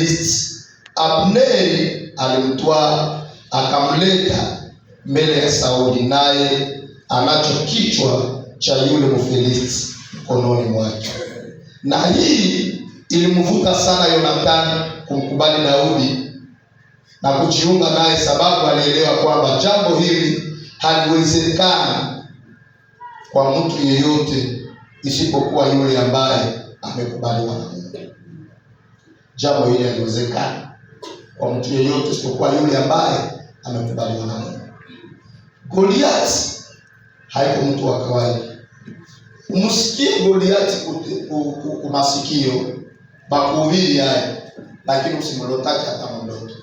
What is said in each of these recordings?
Mfilisti. Abneri alimtwaa akamleta mbele ya Sauli, naye anacho kichwa cha yule Mfilisti mkononi mwake. Na hii ilimvuta sana Yonathani kumkubali Daudi na kujiunga naye, sababu alielewa kwamba jambo hili haliwezekani kwa mtu yeyote isipokuwa yule ambaye amekubaliwa na Mungu. Jambo hili haliwezekani kwa mtu yeyote isipokuwa yule ambaye amekubaliwa na Mungu. Goliathi haiko mtu wa kawaida. Umsikie Goliathi kumasikio bakuhubiri haya, lakini usimlotake hata mdoto,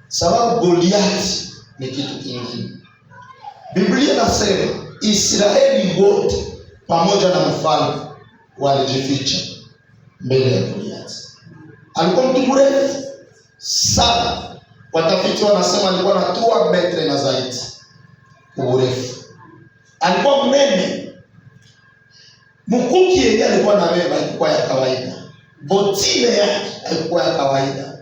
sababu Goliathi ni kitu kingine. Biblia inasema Israeli wote pamoja na mfalme walijificha mbele ya Goliathi. Alikuwa mtu mrefu sana. Watafiti wanasema alikuwa na 2 metre na zaidi urefu. Alikuwa mnene. Mkuki yeye alikuwa na beba ilikuwa ya kawaida. Botine yake haikuwa ya kawaida.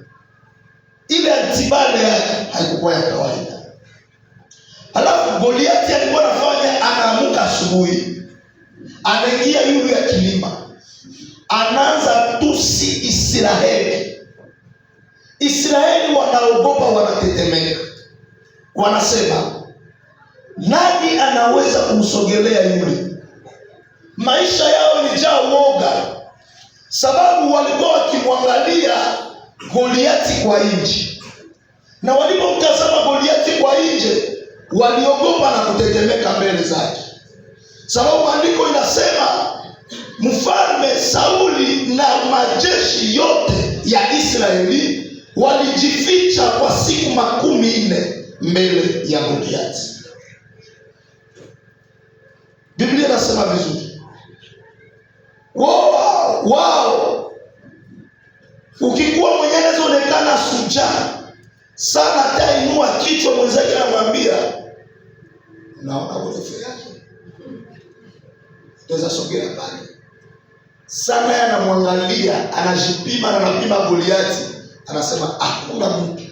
Ile antibale yake haikuwa ya kawaida. Halafu Goliathi alikuwa anafanya, anaamuka asubuhi, anaingia yule ya kilima, anaanza tusi Israeli. Israeli wanaogopa, wanatetemeka. Wanasema, nani anaweza kumsogelea yule? Maisha yao ni jaa woga, sababu walikuwa wakimwangalia Goliathi kwa nje. Na walipomtazama Goliathi kwa nje, waliogopa na kutetemeka mbele zake. Sababu maandiko inasema mfalme Sauli na majeshi yote ya Israeli walijificha kwa siku 40 mbele ya Goliathi. Biblia inasema vizuri. Wow. Ukikuwa mwenyewe unaonekana shujaa sana, atainua kichwa mwenzake anamwambia, naona urefu yake, tuweza sogea pale sana. Anamwangalia, anajipima na anapima Goliathi, anasema hakuna mtu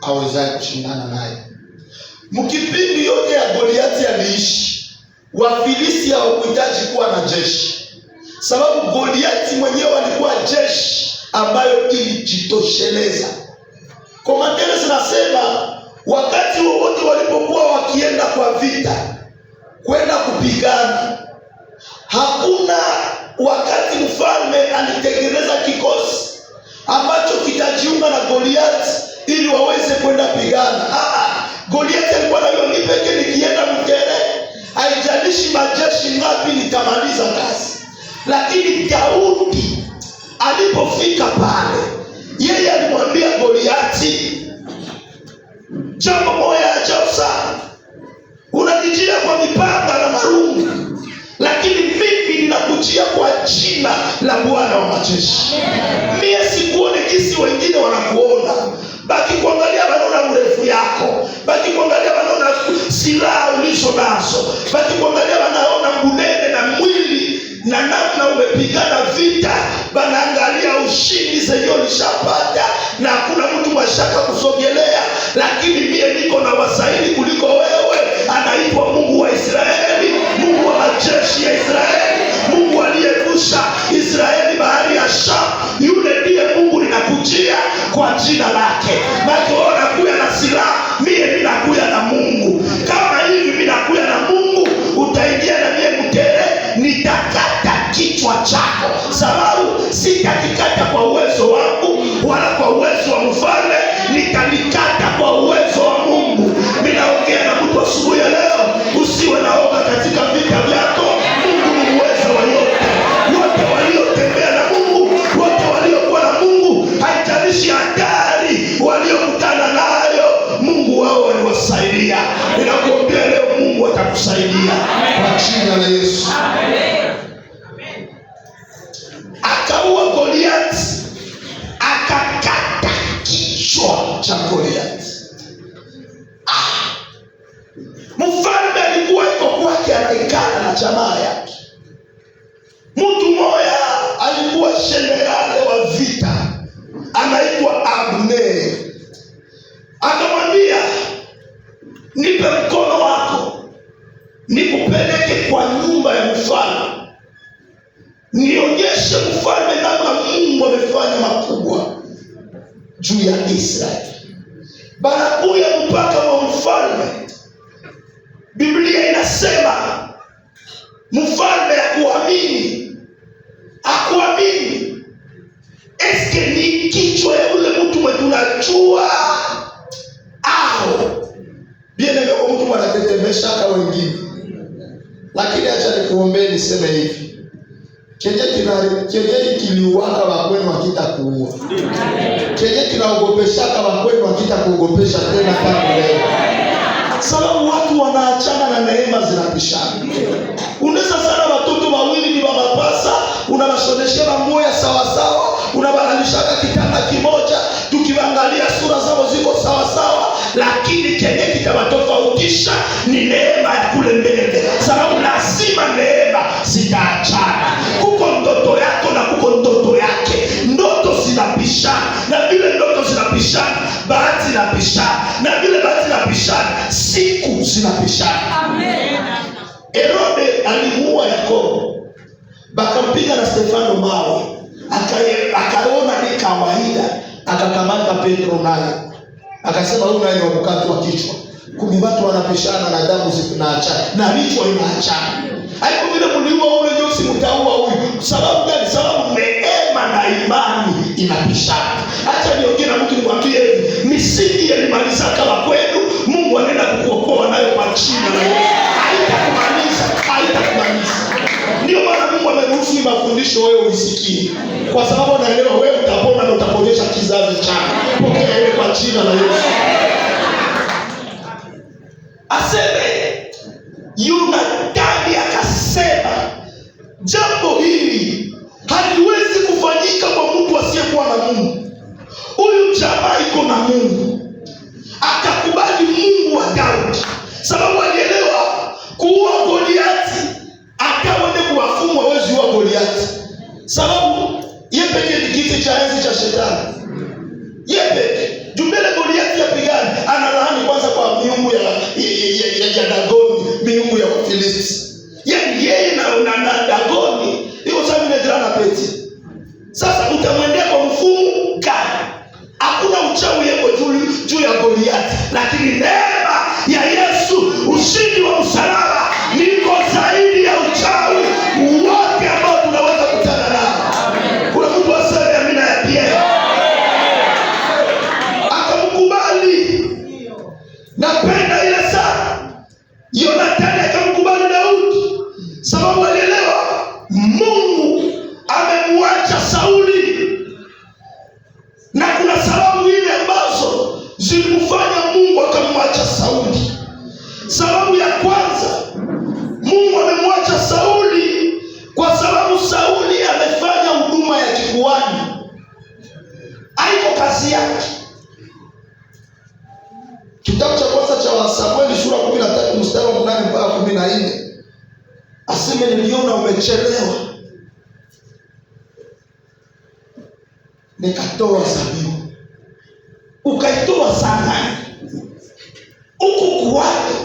awezaye kushindana naye. Mkipindi yote ya Goliathi aliishi, Wafilisti hawakuhitaji kuwa na jeshi, sababu Goliathi mwenyewe alikuwa jeshi ambayo ilijitosheleza. Komandere zinasema wakati wowote walipokuwa wakienda kwa vita, kwenda kupigana, hakuna wakati mfalme alitengeneza kikosi ambacho kitajiunga na Goliathi ili waweze kwenda pigana. Goliathi alikuwa na yoni peke, nikienda Mtere, haijalishi majeshi ngapi nitamaliza kazi. Lakini Daudi alipofika pale, yeye alimwambia Goliathi, jambo moja ajabu sana. Unanijia kwa mipanga na marungu, lakini mimi ninakujia kwa jina la Bwana wa majeshi. Mie sikuone kisi wengine wanakuona. Baki kuangalia wanaona urefu yako, baki kuangalia wanaona silaha ulizo nazo, baki kuangalia wanaona munene na mwili na namna umepigana vita. Banaangalia ushindi zenye ulishapata na hakuna mtu mashaka kusogelea. Lakini mie niko na wasaidi kuliko wewe. Anaitwa Mungu wa Israeli, Mungu wa majeshi ya Israeli, Mungu aliyevusha Israeli bahari ya Shamu. Yule ndiye Mungu ninakujia kwa jina lake. Bado unakuja na silaha, mie ninakuja na Mungu. Kama hivi mimi nakuja na Mungu, utaingia na mie Mtere, nitakata kichwa chako, sababu sitakikata kwa uwezo wangu wala kwa uwezo wa mfalme, nitalikata kwa uwezo wa Mungu. Ninaongea na mtu asubuhi ya leo, usiwe na oga katika vita vyako. Mungu ni muweza wa yote. Wote waliotembea na Mungu, wote waliokuwa na Mungu, haijalishi hatari waliokutana nayo, Mungu wao waliwasaidia. Ninakuambia leo Mungu atakusaidia kwa jina la Yesu. Akaua Goliathi, akakata kichwa cha Goliathi. Mfalme alikuwa iko kwake anaikana na jamaa yake. Mtu mmoja alikuwa jenerali wa vita, anaitwa juu ya Israeli. Banakuya mpaka wa mfalme. Biblia inasema mfalme akuamini. Eske ni kichwa ya ule mtu mwetu unajua au biene kwa mtu wanatetemesha kwa wengine. Lakini acha nikuombe niseme hivi. Kenye kiliuaka wakwenu hakitakuua. Kenye kinaogopeshaka wakwenu hakitakuogopesha tena kama leo. Sababu watu wanaachana na neema zinapishana. Unaweza sana watoto wawili ni baba pasa, unawashoneshea moya sawa sawa, unabalishaka kitanda kimoja, tukiangalia sura zao ziko sawa sawa, lakini kenye kitawatofautisha ni neema ya kule mbele. Sababu lazima neema zitaachana. Kuko ndoto yako na kuko ndoto yake. Ndoto zinapishana, na vile ndoto zinapishana, bahati zinapishana, na vile bahati zinapishana, siku zinapishana. Amen. Herode alimuua Yakobo, bakampiga na Stefano mawe, akaona ni kawaida, akakamata Petro naye akasema huyu naye ni mkate wa kichwa. Kumbe watu wanapishana na damu zinaachana na vichwa inaachana. Haiko vile mliua ule Josi mtaua huyu. Sababu gani? Sababu neema na imani inapishana. Acha niongee na mtu nimwambie hivi, misingi yalimalizaka wa kwenu, Mungu anaenda kukuokoa nayo kwa jina la Yesu. Haitakumaliza. Ndio maana Mungu ameruhusu mafundisho wewe usikie. Kwa sababu anaelewa wewe utapona na utaponyesha kizazi chako. Pokea ile kwa jina la Yesu. Aseme Yonatani akasema jambo hili haliwezi kufanyika kwa mtu asiyekuwa na Mungu. Huyu jamaa iko na Mungu. Akakubali Mungu wa Daudi. Sababu alielewa kuua Goliati, akaende kuwafumu hawezi kuua Goliati. Sababu yeye pekee ni kiti cha enzi cha shetani. Yeye pekee. Jumbele Goliati yapigani, analaani kwanza kwa miungu ya Dagoni, miungu ya Wafilisti. Yaani yeye na Dagoni iko sawa vile jana peti. Sasa utamwendea kwa mfumu gani? Hakuna uchawi yako juu ya Goliati, lakini neema ya Yesu, ushindi wa msalaba niko zaidi ya uchawi wote ambao tunaweza kutana nao. Kuna mtu aseme amina ya pia. Akamkubali. Napenda ile sana. Yonatani akamkubali Daudi. Sababu alielewa Mungu amemwacha Sauli. Na kuna sababu ile ambazo zilimfanya Mungu akamwacha Sauli. Sababu ya kwanza, Mungu amemwacha Sauli kwa sababu Sauli amefanya huduma ya kikuhani. Haiko kazi yake. Kitabu cha kwanza cha Samueli sura 13 mstari wa 8 mpaka 14. Aseme niliona umechelewa, nikatoa zabibu. Ukaitoa sana huku kuhani,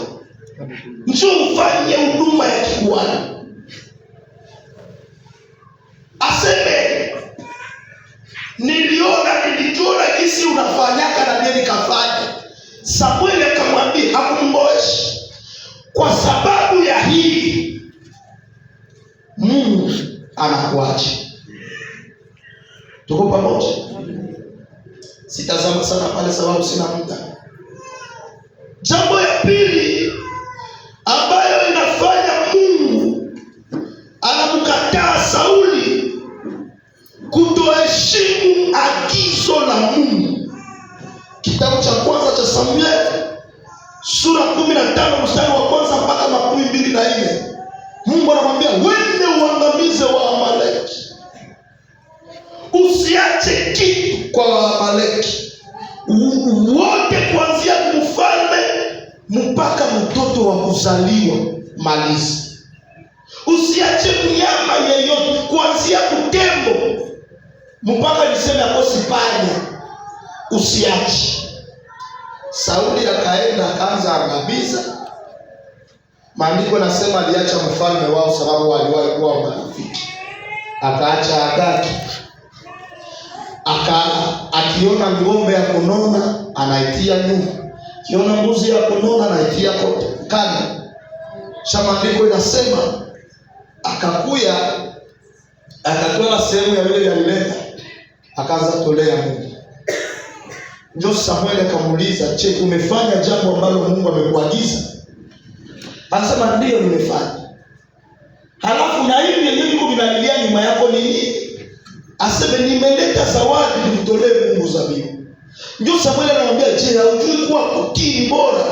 njoo ufanye huduma ya kikuhani. Aseme nilijua jinsi unafanyaka na mimi nikafanya. Samueli akamwambia, hakumboeshi. Kwa sababu ya hii Mungu anakuacha. Tuko pamoja? Sitazama sana pale sababu sina muda. Jambo ya pili ambayo inafanya Mungu anamkataa Sauli kutoheshimu agizo la Mungu. Kitabu cha kwanza cha Samueli sura 15 mstari wa kwanza mpaka 24. Mungu anamwambia wende uangamize wa Amaleki. Usiache kitu kwa Waamaleki wote, kuanzia mfalme mpaka mtoto wa kuzaliwa maliza. Usiache mnyama yeyote, kuanzia kutembo mpaka niseme akosi panya, usiache. Sauli akaenda akaanza angamiza. Maandiko nasema aliacha mfalme wao sababu waliwahi kuwa marafiki. Akaacha Agagi. Akiona ng'ombe ya kunona anaitia nyuma, akiona mbuzi ya kunona anaitia kando. Maandiko inasema akakuya akatoa sehemu ya vile alileta akaanza tolea Mungu. Ndio Samuel akamuuliza, "Je, umefanya jambo ambalo Mungu amekuagiza?" Anasema, "Ndio nimefanya." Halafu na hivi yenyewe niko binalilia nyuma yako nini? Aseme, "Nimeleta zawadi nimtolee Mungu zabibu." Ndio Samuel anamwambia, "Je, haujui kuwa kutii ni bora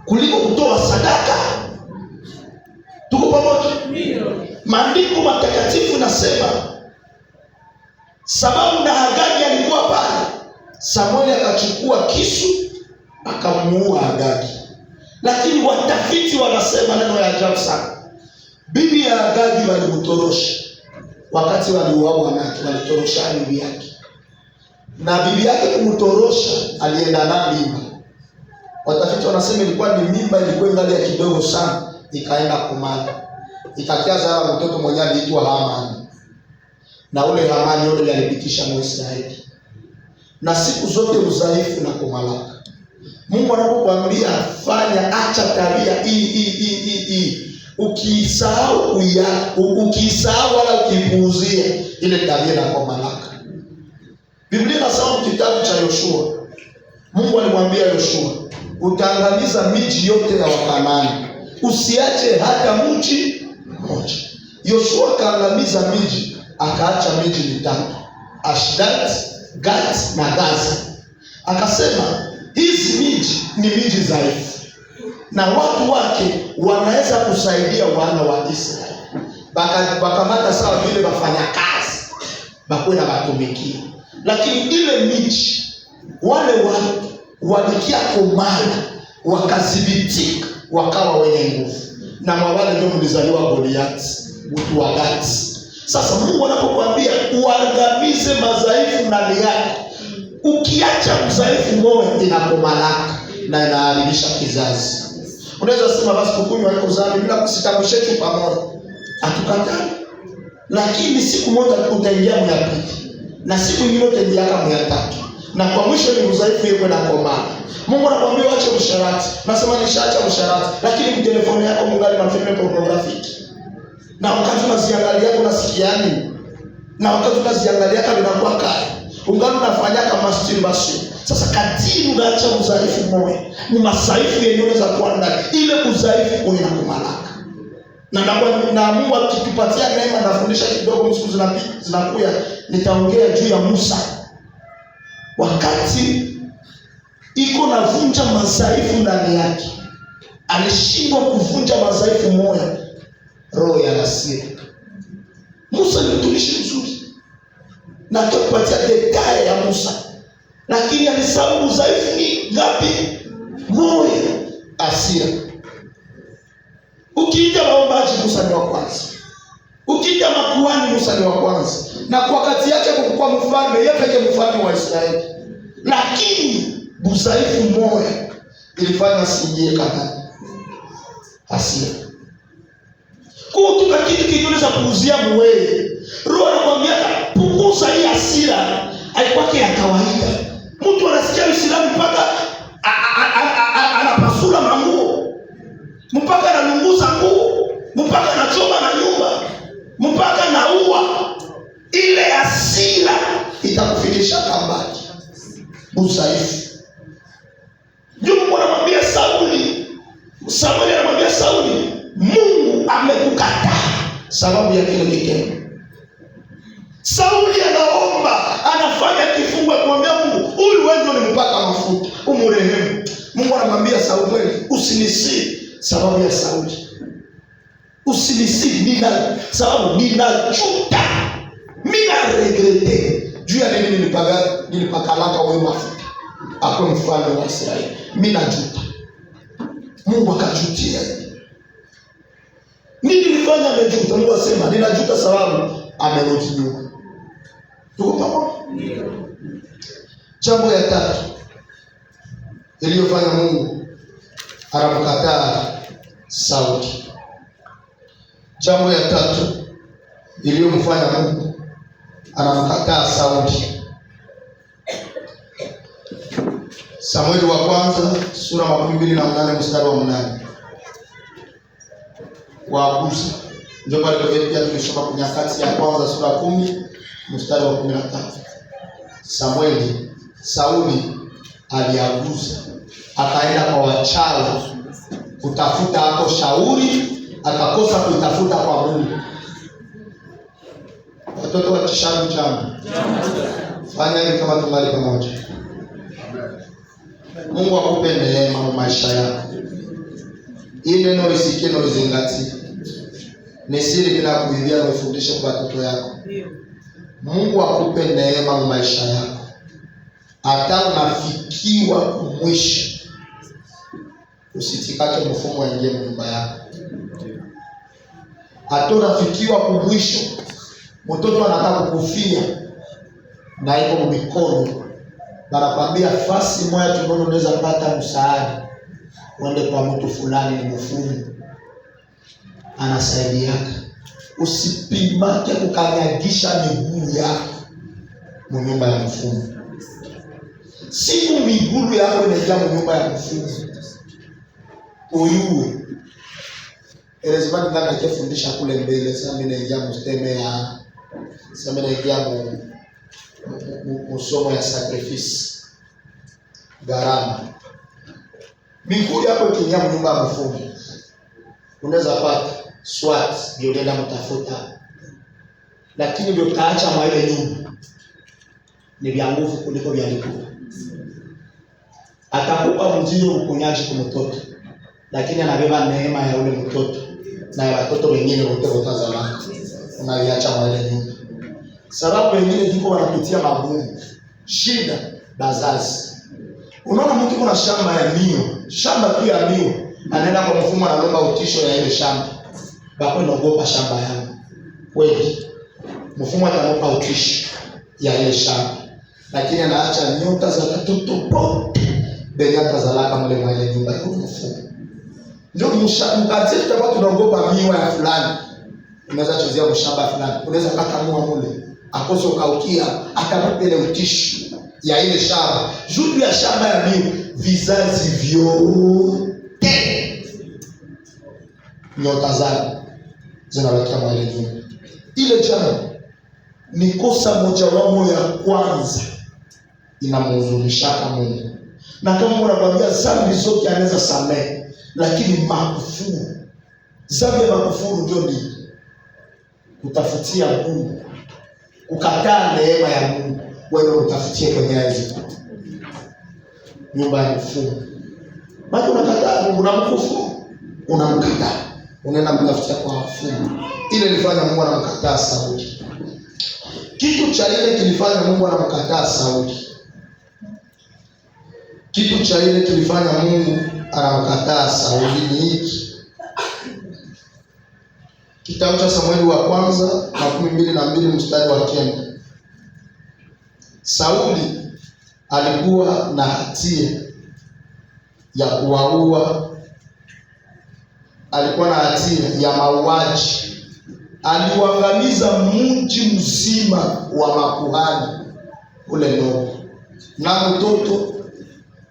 kuliko kutoa sadaka?" Tuko pamoja? Ndio. Maandiko matakatifu nasema sababu na Agagi alikuwa pale, Samuel akachukua kisu akamuua Agagi. Lakini watafiti wanasema neno ya ajabu sana. Bibi ya Agagi walimtorosha. Wakati waliuawa wake walitorosha bibi yake. Na bibi yake kumtorosha alienda na mimba. Watafiti wanasema ilikuwa ni mimba ilikuwa ngali ya kidogo sana, ikaenda kumala. Ikakiaza mtoto mmoja aliitwa Hamani. Na ule Hamani yule alipitisha Mwisraeli. Na siku zote udhaifu na kumalaka. Mungu anapokuambia fanya, acha tabia hii. Ukisahau wala ukipuuzia ile tabia na kumalaka. Biblia inasema kitabu cha Yoshua. Mungu alimwambia Yoshua, "Utaangamiza miji yote ya Wakanaani. Usiache hata mji mmoja." Yoshua kaangamiza miji, akaacha miji mitatu: Ashdod, Gat na Gaza. Akasema hizi miji ni miji dhaifu na watu wake wanaweza kusaidia wana wa Israeli. Bakamata sawa vile wafanya kazi bakuwe na watumikia. Lakini ile miji wale watu walikia komana wakadhibitika wakawa wenye nguvu. Na mwawale ndio mlizaliwa Goliathi, mtu wa Gati. Sasa Mungu anapokuambia uangamize madhaifu ndani yako, ukiacha udhaifu moyo inakomalaka na inaharibisha kizazi. Unaweza sema basi kukunywa haiko dhambi bila kusitabisha tu pamoja. Atukatani. Lakini siku moja utaingia mwa pili. Na siku nyingine utaingia kama ya tatu. Na kwa mwisho ni udhaifu yako na komana. Mungu anakuambia acha usharati. Nasema nishaacha usharati, lakini telefoni yako mungali mafilme pornografiki. Na wakati unaziangalia unasikiani. Na wakati unaziangalia kama inakuwa kali. Ungali unafanya kama masturbation. Sasa kadiri unaacha udhaifu moyo, ni masaifu yenyewe unaweza kuwa ndani. Ile udhaifu kwa inakumalaka. Na Mungu akitupatia neema, nafundisha kidogo msiku zinakuya, nitaongea juu ya Musa. Wakati iko navunja madhaifu ndani yake, alishindwa kuvunja madhaifu moja, roho ya hasira. Musa ni mtumishi mzuri na tupatia detail ya Musa, lakini alisahau udhaifu ni ngapi? Moja, hasira. Ukiita maombaji, Musa ni wa kwanza. Ukiita makuhani, Musa ni wa kwanza. Na kwa wakati yake kukuwa mfalme, yeye pekee mfalme wa Israeli. Lakini udhaifu moja ilifanya asiingie Kanaani. Hasira. Kutoka kitu kinaweza kuuzia mwewe. Roho anakuambia punguza hii hasira, haikuwa ya kawaida. Mtu anasikia Uislamu mpaka anapasula manguo, mpaka analunguza nguo, mpaka anachoma na nyumba, mpaka anaua. Ile hasira itakufikisha kambaki. Udhaifu. Ndio Mungu anamwambia Sauli. Samuel anamwambia Sauli, Mungu amekukataa sababu ya kile kitendo. Sauli anaomba, anafanya kifungo kumwambia Mungu, huyu wewe ndio unimpaka mafuta, umrehemu. Mungu anamwambia Samuel, usinisi sababu ya Sauli. Usinisi sababu ninajuta. Mina regrete. Juu ya nini nilipakalaka wewe mafuta akwe mfalme wa Israeli. Mina juta. Mungu akajutia. Nini nilifanya amejuta? Mungu asema ninajuta sababu amerudi nyuma. Tuko pamoja? Jambo ya tatu iliyofanya Mungu anamkataa Sauli. Jambo ya tatu iliyomfanya Mungu anamkataa Sauli. Samueli wa kwanza sura 28 mstari wa 8. Waaguzi. Ndio pale pia tulisoma kwa Nyakati ya kwanza sura 10 mstari wa 13. Sauli aliaguza, akaenda kwa wachawi kutafuta hapo shauri, akakosa kuitafuta kwa Mungu. Watoto wa Kisharu jambo. Fanya hivi kama tungali pamoja. Mungu akupe neema maisha yako. Hii neno lisikie na uzingatie. Ni siri bila kuibia na ufundishe kwa watoto yako. Mungu akupe neema maisha yako. Hata unafikiwa kumwisho, usitikake mfumo waingie nyumba yako. Hata unafikiwa kumwisho, mtoto anataka kukufia na iko mikono, banakwambia fasi moja tunaona unaweza pata msaada, uende kwa mtu fulani ni mfumo anasaidiaka. Usipimake kukanyagisha miguu yako mnyumba ya mfumo. Siku miguu yako inajaa mnyumba ya mfumo, uyue elezimani ndani kufundisha kule mbele. Sasa mimi naingia msteme ya sasa mimi naingia msomo ya sacrifice gharama. Miguu yako ikiingia mnyumba ya mfumo, unaweza pata SWAT ndio unaenda mtafuta, lakini ndio utaacha maile nyumba ni vya nguvu kuliko vya likuu. Atakupa mzio ukunyaji kwa mtoto, lakini anabeba neema ya ule mtoto na ya watoto wengine wote watazalaka. Unaiacha maile nyumba. Sababu wengine jiko wanapitia magumu, shida, bazazi. Unaona mtu kuna shamba ya mio, shamba tu ya mio, anaenda kwa mfumo analomba utisho ya ile shamba. Bako naogopa shamba yangu. Kweli. Mfumo atampa utisho ya ile shamba. Lakini anaacha nyota za watoto po. Benyata za laka mle mwa ile nyumba ya mfumo. Ndio mkati tutakuwa tunaogopa miwa ya fulani. Unaweza chezea mshamba fulani. Unaweza kata mua mule. Akose ukaukia atampa ile utisho ya ile shamba. Juu ya shamba ya miwa vizazi vyote. Nyota zake zinaweka mahali nyumba. Ile jambo ni kosa moja wamo ya kwanza inamhuzunishaka Mungu. Na kama unakwambia dhambi zote anaweza samehe, lakini makufuru, dhambi ya makufuru ndio ni kutafutia Mungu, kukataa neema ya Mungu, wewe utafutie kwenye hizo nyumba ya mfumo. Bado unakataa Mungu na mkufuru, unamkataa, unaenda mtafutia kwa mfumo. Ile ilifanya Mungu anamkataa Sauli. Kitu cha ile kilifanya Mungu anamkataa Sauli. Kitu cha ile kilifanya Mungu anamkataa Sauli ni hiki. Kitabu cha Samueli wa kwanza 22 mstari wa 9. Sauli alikuwa na hatia ya kuwaua, alikuwa na hatia ya mauaji. Aliuangamiza mji mzima wa makuhani ule ndogo, na mtoto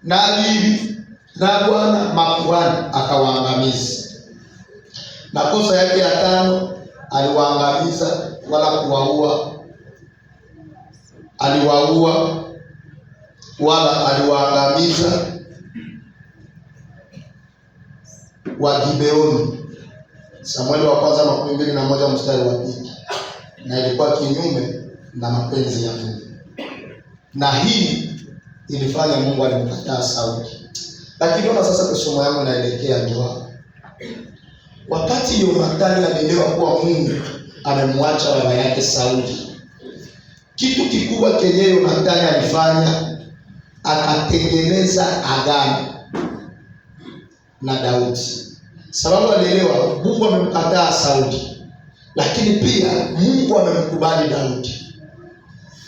na bibi na bwana makuhani akawaangamiza. Na kosa yake ya 5 aliwaangamiza wala kuwaua, aliwaua wala aliwaangamiza wa Gibeoni. Samueli wa kwanza 21 mstari wa 2. Na ilikuwa kinyume na mapenzi ya Mungu. Na hii ilifanya Mungu alimkataa Sauli. Lakini ona sasa kusoma yangu naelekea ndoa. Wakati Yonathani alielewa kuwa Mungu amemwacha baba yake Sauli, kitu kikubwa kenye Yonathani alifanya, akatengeneza agano na Daudi. Sababu alielewa Mungu amemkataa Sauli, lakini pia Mungu amemkubali Daudi.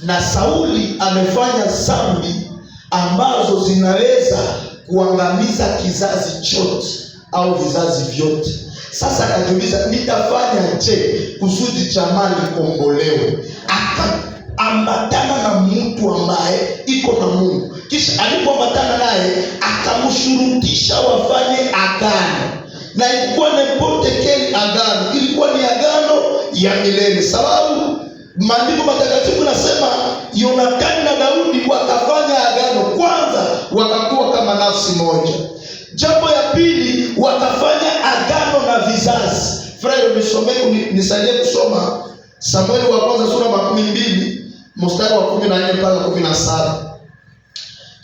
Na Sauli amefanya dhambi ambazo zinaweza kuangamiza kizazi chote au vizazi vyote. Sasa akajiuliza, nitafanya je kusudi jamaa likombolewe? Akaambatana na mtu ambaye iko na Mungu. Kisha alipoambatana naye akamshurutisha wafanye agano, na ilikuwa n'importe quel agano, ilikuwa ni agano ya milele. Sababu maandiko matakatifu nasema Yonathani na Daudi wakafanya agano. Kwanza, wakakuwa kama nafsi moja. Jambo ya pili, wakafanya agano na vizazi. Frère, nisaidie kusoma Samueli wa kwanza sura 12 mstari wa 14 mpaka 17.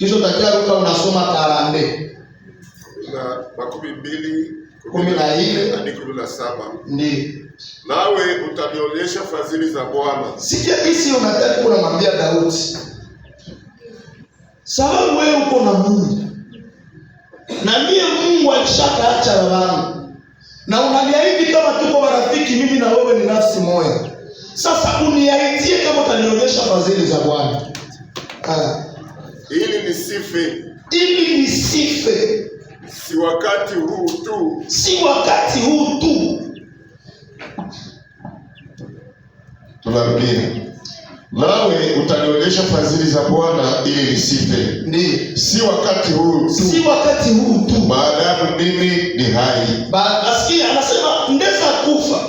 Kisha utakiaruka unasoma 40 na 12 14 hadi 17. Ndiyo. Nawe utanionyesha fadhili za Bwana. Sikia hisi Yonathani kunamwambia Daudi, sababu wewe uko na Mungu na mie Mungu alishakaacha babangu, na unaniahidi kama tuko marafiki mimi na wewe ni nafsi moja. Sasa uniahidie kama utanionyesha fadhili za Bwana. Ili nisife. Ili nisife. Si wakati huu tu. Si wakati huu tu. Tunarudia. Nawe utanionyesha fadhili za Bwana ili nisife. Ndiyo. Si wakati huu tu. Si wakati huu tu. Maadamu mimi ni hai. Asikia anasema ndeza kufa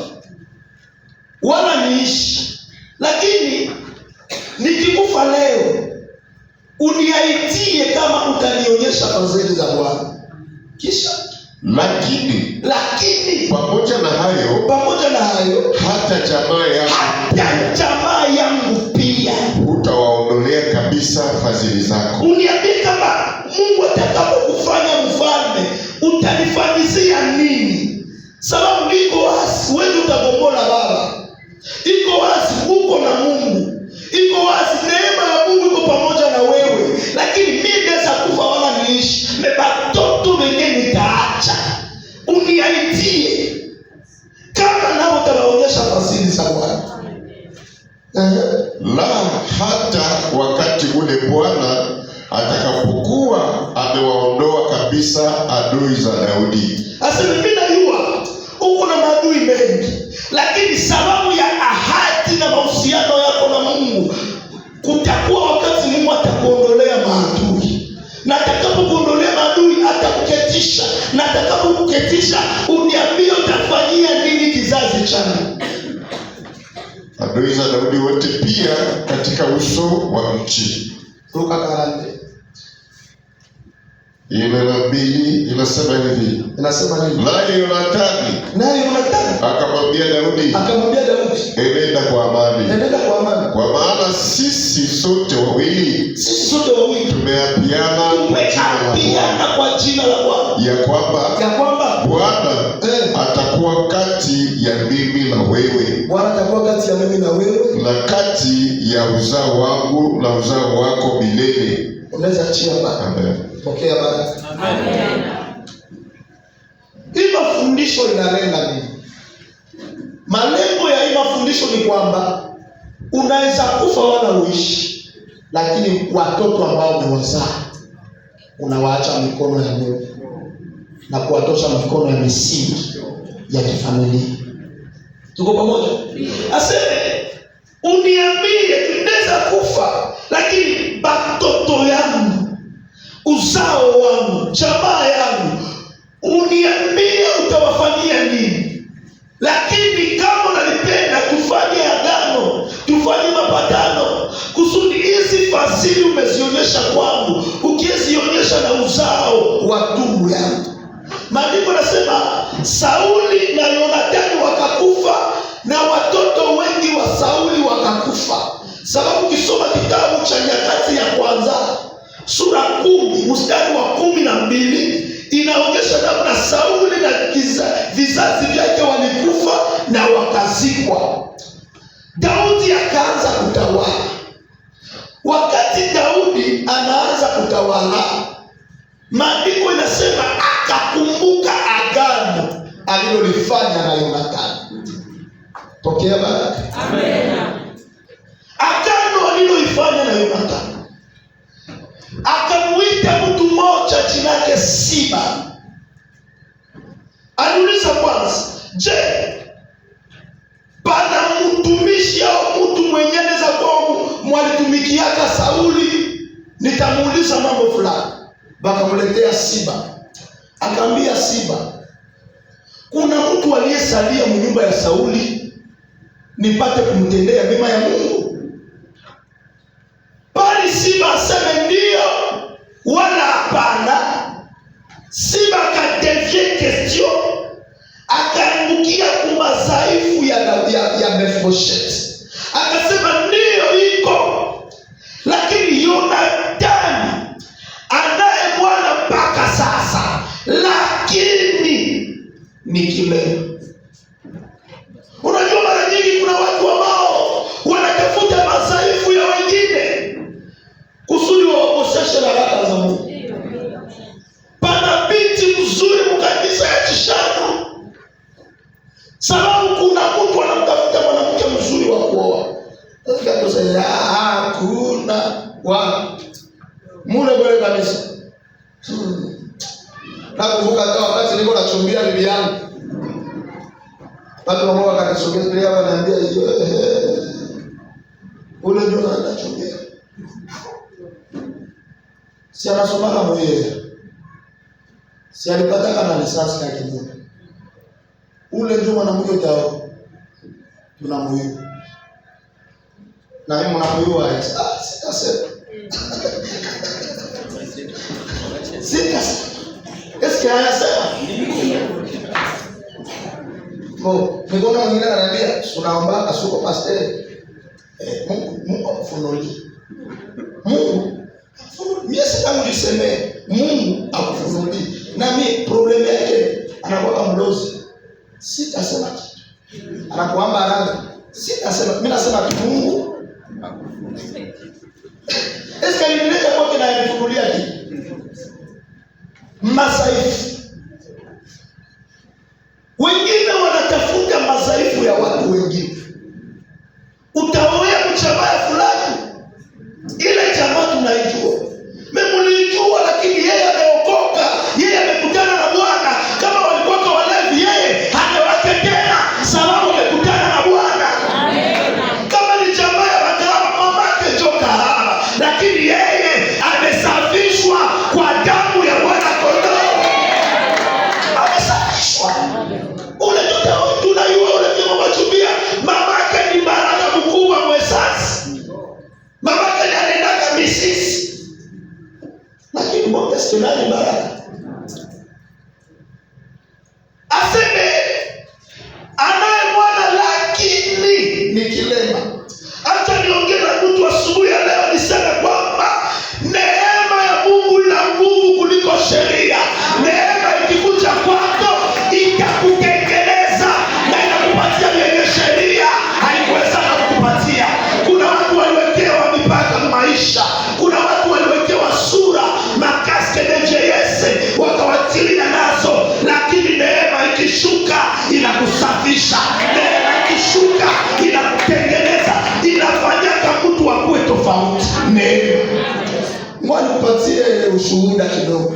wala niishi, lakini nikikufa leo uniaitie kama utanionyesha fadhili za Bwana. Kisha lakini pamoja na hayo hata jamaa yangu pia utawaondolea kabisa fadhili zako. Uniambie kama Mungu atakapokufanya mfalme utanifanyizia nini? Sababu iko wazi, wewe utagombola baba. Iko wazi uko na Mungu. Iko wazi neema ya Mungu iko pamoja na wewe. Lakini mimi naweza kufa wala niishi. Batoto wengine nitaacha. Uniaitie kama nao utawaonyesha fadhili za Bwana. La hata wakati ule Bwana atakapokuwa amewaondoa kabisa adui za Daudi. Sasa mimi najua uko na maadui mengi, lakini sababu ya ahadi na mahusiano yako na Mungu, kutakuwa wakati Mungu atakuondolea maadui, na atakapokuondolea maadui atakuketisha, na atakapokuketisha uniambie utafanyia nini kizazi changu. Adui za Daudi wote pia katika uso wa nchi. Luka 40 inasema hivi. Inasema hivi. Naye Yonathani akamwambia Daudi, enenda kwa amani. Kwa maana sisi sote wawili tumeapiana kwa jina la Bwana ya kwamba Bwana atakuwa kati ya mimi na wewe. Bwana atakuwa kati ya mimi na wewe, na kati ya uzao wangu na uzao wako milele. Unaweza chia baraka. Amen. Pokea baraka. Amen. Hii mafundisho inalenga nini? Malengo ya hii mafundisho ni kwamba unaweza kufa wala uishi, lakini watoto ambao umewazaa unawaacha mikono ya Mungu na kuwatosha mikono ya misingi ya kifamilia. Tuko pamoja? Aseme uniambie tunaweza kufa, lakini batoto yangu, uzao wangu, jamaa yangu, uniambie utawafanyia nini. Lakini kama unanipenda tufanye agano, tufanye mapatano, kusudi hizi fadhili umezionyesha kwangu ukizionyesha na uzao wa ndugu yangu. Maandiko nasema Sauli na Yonathani wakakufa, na watoto wengi wa Sauli wakakufa. Sababu ukisoma kitabu cha Nyakati ya kwanza sura 10 mstari wa 12 inaonyesha namna Sauli na vizazi vyake walikufa na wakazikwa. Daudi akaanza kutawala. Wakati Daudi anaanza kutawala, maandiko inasema akakumbuka agano alilolifanya na Yonathani. Pokea baraka. Amen. Agano alilolifanya na Yonathani. Akamuita mtu mmoja jina lake Siba. Aliuliza kwanza, je, pana mtumishi au mtu mwenyewe za kwa mwalitumikiaka Sauli? Nitamuuliza mambo fulani. Bakamletea Siba. Akaambia Siba, kuna mtu aliyesalia mnyumba ya Sauli nipate kumtendea mema ya Mungu? Bali Siba aseme ndio wala hapana. Siba akadevie question, akaangukia kumadhaifu ya Mefiboshethi. Akasema ndio iko, lakini Yonatani anaye mwana mpaka sasa, lakini ni kilema. Unajua mara nyingi kuna watu ambao wanatafuta madhaifu ya wengine kusudi wawakoseshe baraka za Mungu. Pana binti mzuri mkanisa ya Chishano, sababu kuna mtu anamtafuta mwanamke mzuri wa kuoa. Hakuna mule bole kabisa. Nakumbuka hata wakati niko nachumbia bibi yangu, watu ambao wakanisogelea wananiambia ule ndio anachumbia. Si anasoma kama yeye. Si alipata kama lisasi ya kidogo. Ule ndio mwanamke tao. Tunamuhimu. Na mimi mnamuhimu sitasema. Sitasema. Eske anasema? Niko na mwingine ananiambia tunaomba kasuko pastor. Mungu akufunulie. Mungu mimi sitangu niseme Mungu akufunulie. Na mimi problem yake anakuwa mlozi. Sitasema kitu. Anakuamba radhi. Sitasema, mimi nasema tu Mungu. Eska nilileta kwake na alifunulia kitu. Madhaifu. Wengine wanatafuta madhaifu ya watu wengine. Utaoea mchabaya fulani, ile jamaa tunaijua. Mmemulijua, lakini yeye ameokoka, yeye amekutana na Bwana. Kama walikuwa walevi, yeye hangewake tena, sababu amekutana na Bwana. Kama ni jamaa ya wakahaba, mamake joka haba, lakini yeye amesafishwa kwa damu ya Bwana kondoo. Amesafishwa. Ule tunayua ule kama machumbia, mamake ni baraka mkubwa mwesasi. Mamake ni anaendaka misisi. Lakini mwaka sitonani baraka. Aseme anaye mwana lakini ni kilema. Acha niongee na mtu asubuhi ya leo niseme kwamba neema ya Mungu ina nguvu kuliko sheria. Neema ikikuja kwako itakutengeneza na inakupatia yenye sheria haikuweza kukupatia. Kuna watu waliwekewa mipaka maisha. Kuna watu waliwekewa sura makaske DJS wakawatilia nazo, lakini neema ikishuka inakusafisha. Neema ikishuka inakutengeneza, inafanyaka mtu akuwe tofauti. Neema. Mwani kupatie ushuhuda kidogo.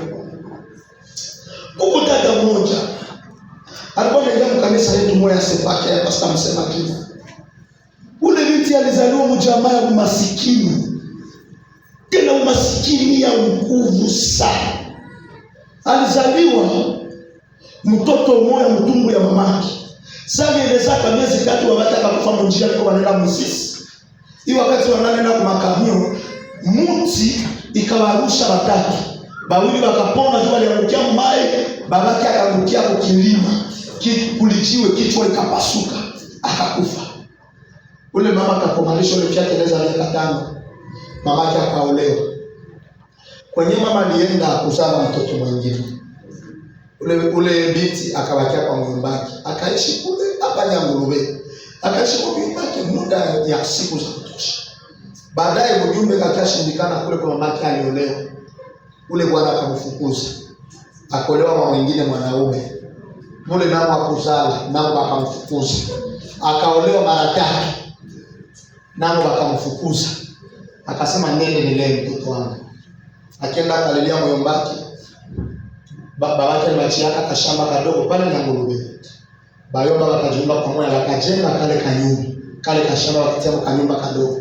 Huko dada mmoja alikuwa anaingia mkanisa yetu moja Sepake ya Pastor Msema Kivu. Ule binti alizaliwa mjamaa ya umasikini. Tena umasikini ya nguvu sana. Alizaliwa mtoto mmoja mtumbu ya mamake. Sasa ilezaka miezi 3 wabata kufa mjia kwa wanaenda Musisi. Hii wakati wanaenda kwa makamio, mti ikawarusha watatu. Bawili wakapona jua aliangukia mai, babake akaangukia kwa kilima. Kulichiwe kichwa ikapasuka, akakufa. Ule mama akakomalisha ule fiateleza miaka 5. Mamake akaolewa. Kwenye mama alienda kuzaa mtoto mwingine. Ule binti akawakia kwa mwimbaki. Akaishi kule hapa Nyangurube. Akaishi kwa mwimbaki muda ya siku za kutosha. Baadaye mjumbe kakashindikana kule kwa mamake aliolewa. Ule bwana akamfukuza. Akolewa kwa mwingine mwanaume. Mule nao akuzala, nao akamfukuza. Akaolewa mara 3. Nao akamfukuza. Akasema nende nilee mtoto wangu. Akienda akalilia mwimbaki. Baba yake alimachiaka kashamba kadogo pale Nyangurube. Bayomba wakajiunga pamoja wakajenga kale kanyumba. Kale kashamba wakatia kanyumba kadogo.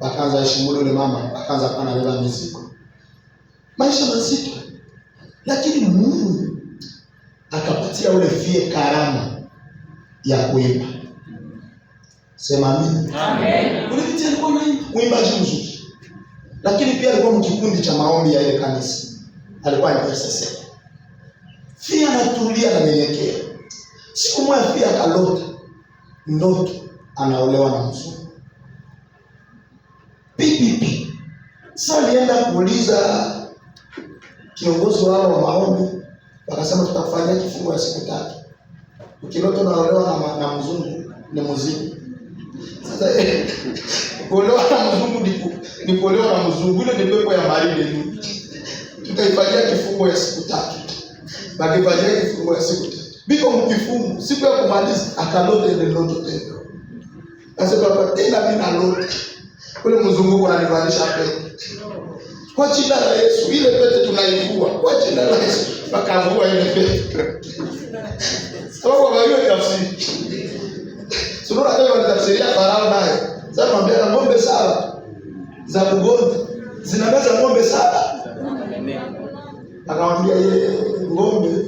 Bakaanza ishi mule ule mama, bakaanza pana beba mizigo. maisha mazito, lakini Mungu akapatia ule fie karama ya kuimba. Sema amina. Amen. Ule binti alikuwa mwimbaji mzuri, lakini pia alikuwa mkikundi cha maombi ya ile kanisa, alikuwa intercessor. Fia anatulia na nyenyekea. Siku moja Fia akalota ndoto anaolewa na mzungu. Pipipi. Sasa alienda kuuliza kiongozi wao wa maombi, wakasema tutakufanyia kifungo ya siku 3. Ukilota unaolewa na mzungu ni mzimu. Sasa kuolewa na mzungu ni kuolewa na mzungu, ile ni pepo ya baridi. Tutaifanyia kifungo ya siku 3. Bakifanyia kifungo ya siku 3. Biko mkifungo, siku ya kumaliza akalota ile ndoto tena. Sasa baba tena mimi nalota. Ule mzungu ananivalisha pete. Kwa jina la Yesu, ile pete tunaivua. Kwa jina la Yesu, bakavua ile pete. Sababu kwa hiyo tafsiri. Sura kama wanatafsiria Farao naye. Sasa mwambia ng'ombe saba za kugonda zinameza ng'ombe saba. Akamwambia yeye ng'ombe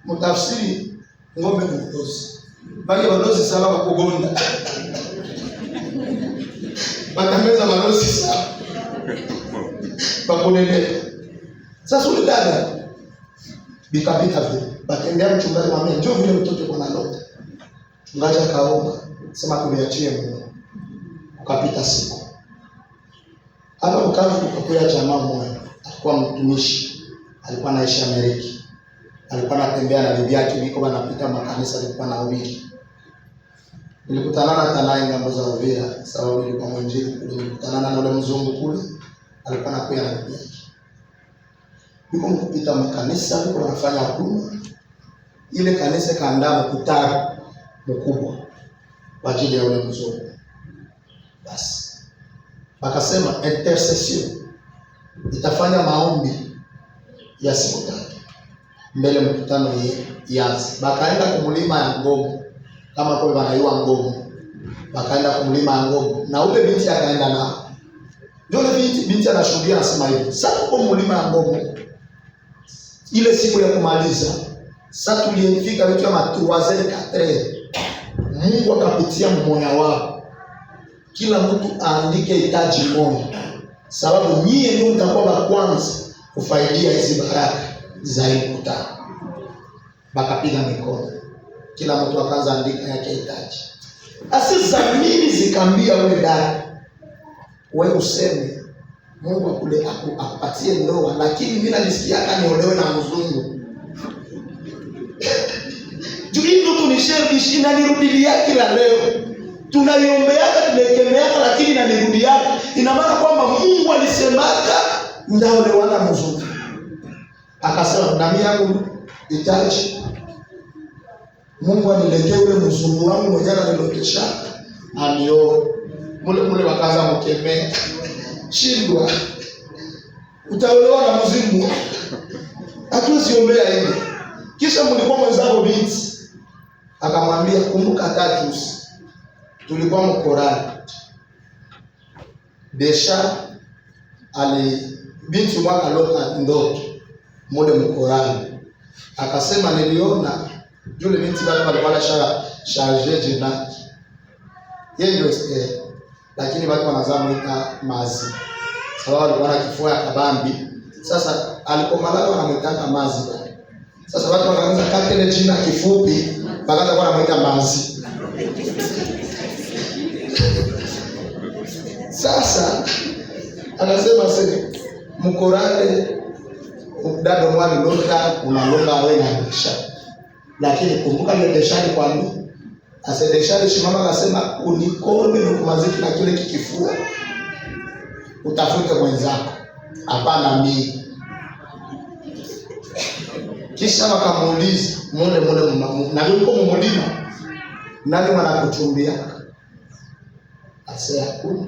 mtafsiri ng'ombe ni mdozi. Bali wadozi saba wa kugonda. Bakameza madozi saba. Bakunene. Sasa ule dada bikapita vile. Bakendea mchungaji mwambie njoo vile mtoto kwa nalota. Mchungaji akaomba, sema tuliachie Mungu. Ukapita siku. Hapa mkavu tukakuya jamaa mmoja. Alikuwa mtumishi. Alikuwa anaishi Amerika. Alikuwa anatembea na bibi yake biko banapita makanisa, alikuwa na ubiri. Nilikutana na Tanai ngambo za Uvira, sababu nilikuwa mwinjili kule. Nilikutana na yule mzungu kule. Alikuwa anakuja na bibi yake. Biko mkupita makanisa, biko wanafanya huduma. Ile kanisa kaandaa mkutano mkubwa kwa ajili ya ule mzungu. Basi wakasema intercession itafanya maombi ya siku 3 mbele mkutano ianze. Bakaenda kumlima ya Ngomo, kama kwa wanaiwa Ngomo. Bakaenda kumlima ya Ngomo na ule binti akaenda nao. Ndio ule binti anashuhudia, anasema hivi, sasa kwa mlima ya Ngomo ile siku ya kumaliza, sasa tulifika wiki ya matuwazele 4. Mungu akapitia mmoja wao. Kila mtu aandike hitaji moja, sababu nyie ndio mtakuwa wa kwanza kufaidia hizi baraka za mkutano. Bakapiga mikono, kila mtu akaanza andika yake hitaji. Asizamini zikambia ule dada, wewe useme Mungu akule akupatie ndoa, lakini mimi najisikia kama niolewe na mzungu. Juindo tunisherbishi na nirudilia kila leo. Tunaiombea, tunakemeaka, lakini na nirudia. Ina maana kwamba Mungu alisemaka ndaolewa na mzungu. Akasema na mimi yangu hitaji Mungu aniletee ule mzungu wangu mwenye ananilotesha anioe. Mule wakaanza mkemea. Shindwa. Utaolewa na mzungu. Hatusiombea hivi. Kisha mlikuwa mwenzao binti. Akamwambia kumbuka Tatus. Tulikuwa mkorani. Desha binti mwaka lota ndoto mule mkorani. Akasema niliona yule binti walikuwa charge jina. Yeye ndio lakini watu wanazamuita Mazi. Sababu alikuwa na kifua ya kabambi. Sasa alipomalala wanamuita Mazi. Sasa watu wanaanza katele jina kifupi, bakaanza kwa anamuita Mazi. Sasa anasema sasa mkorane dada mwali lota unalonga wewe na Desha. Lakini kumbuka ile Desha ni kwa nini? Asa Desha shimama akasema unikome na kumaziki na kile kikifua. Utafute mwenzako. Hapana mimi. Kisha wakamuuliza mule na yuko mumulima nani mwanakuchumbia? Asa hakuna.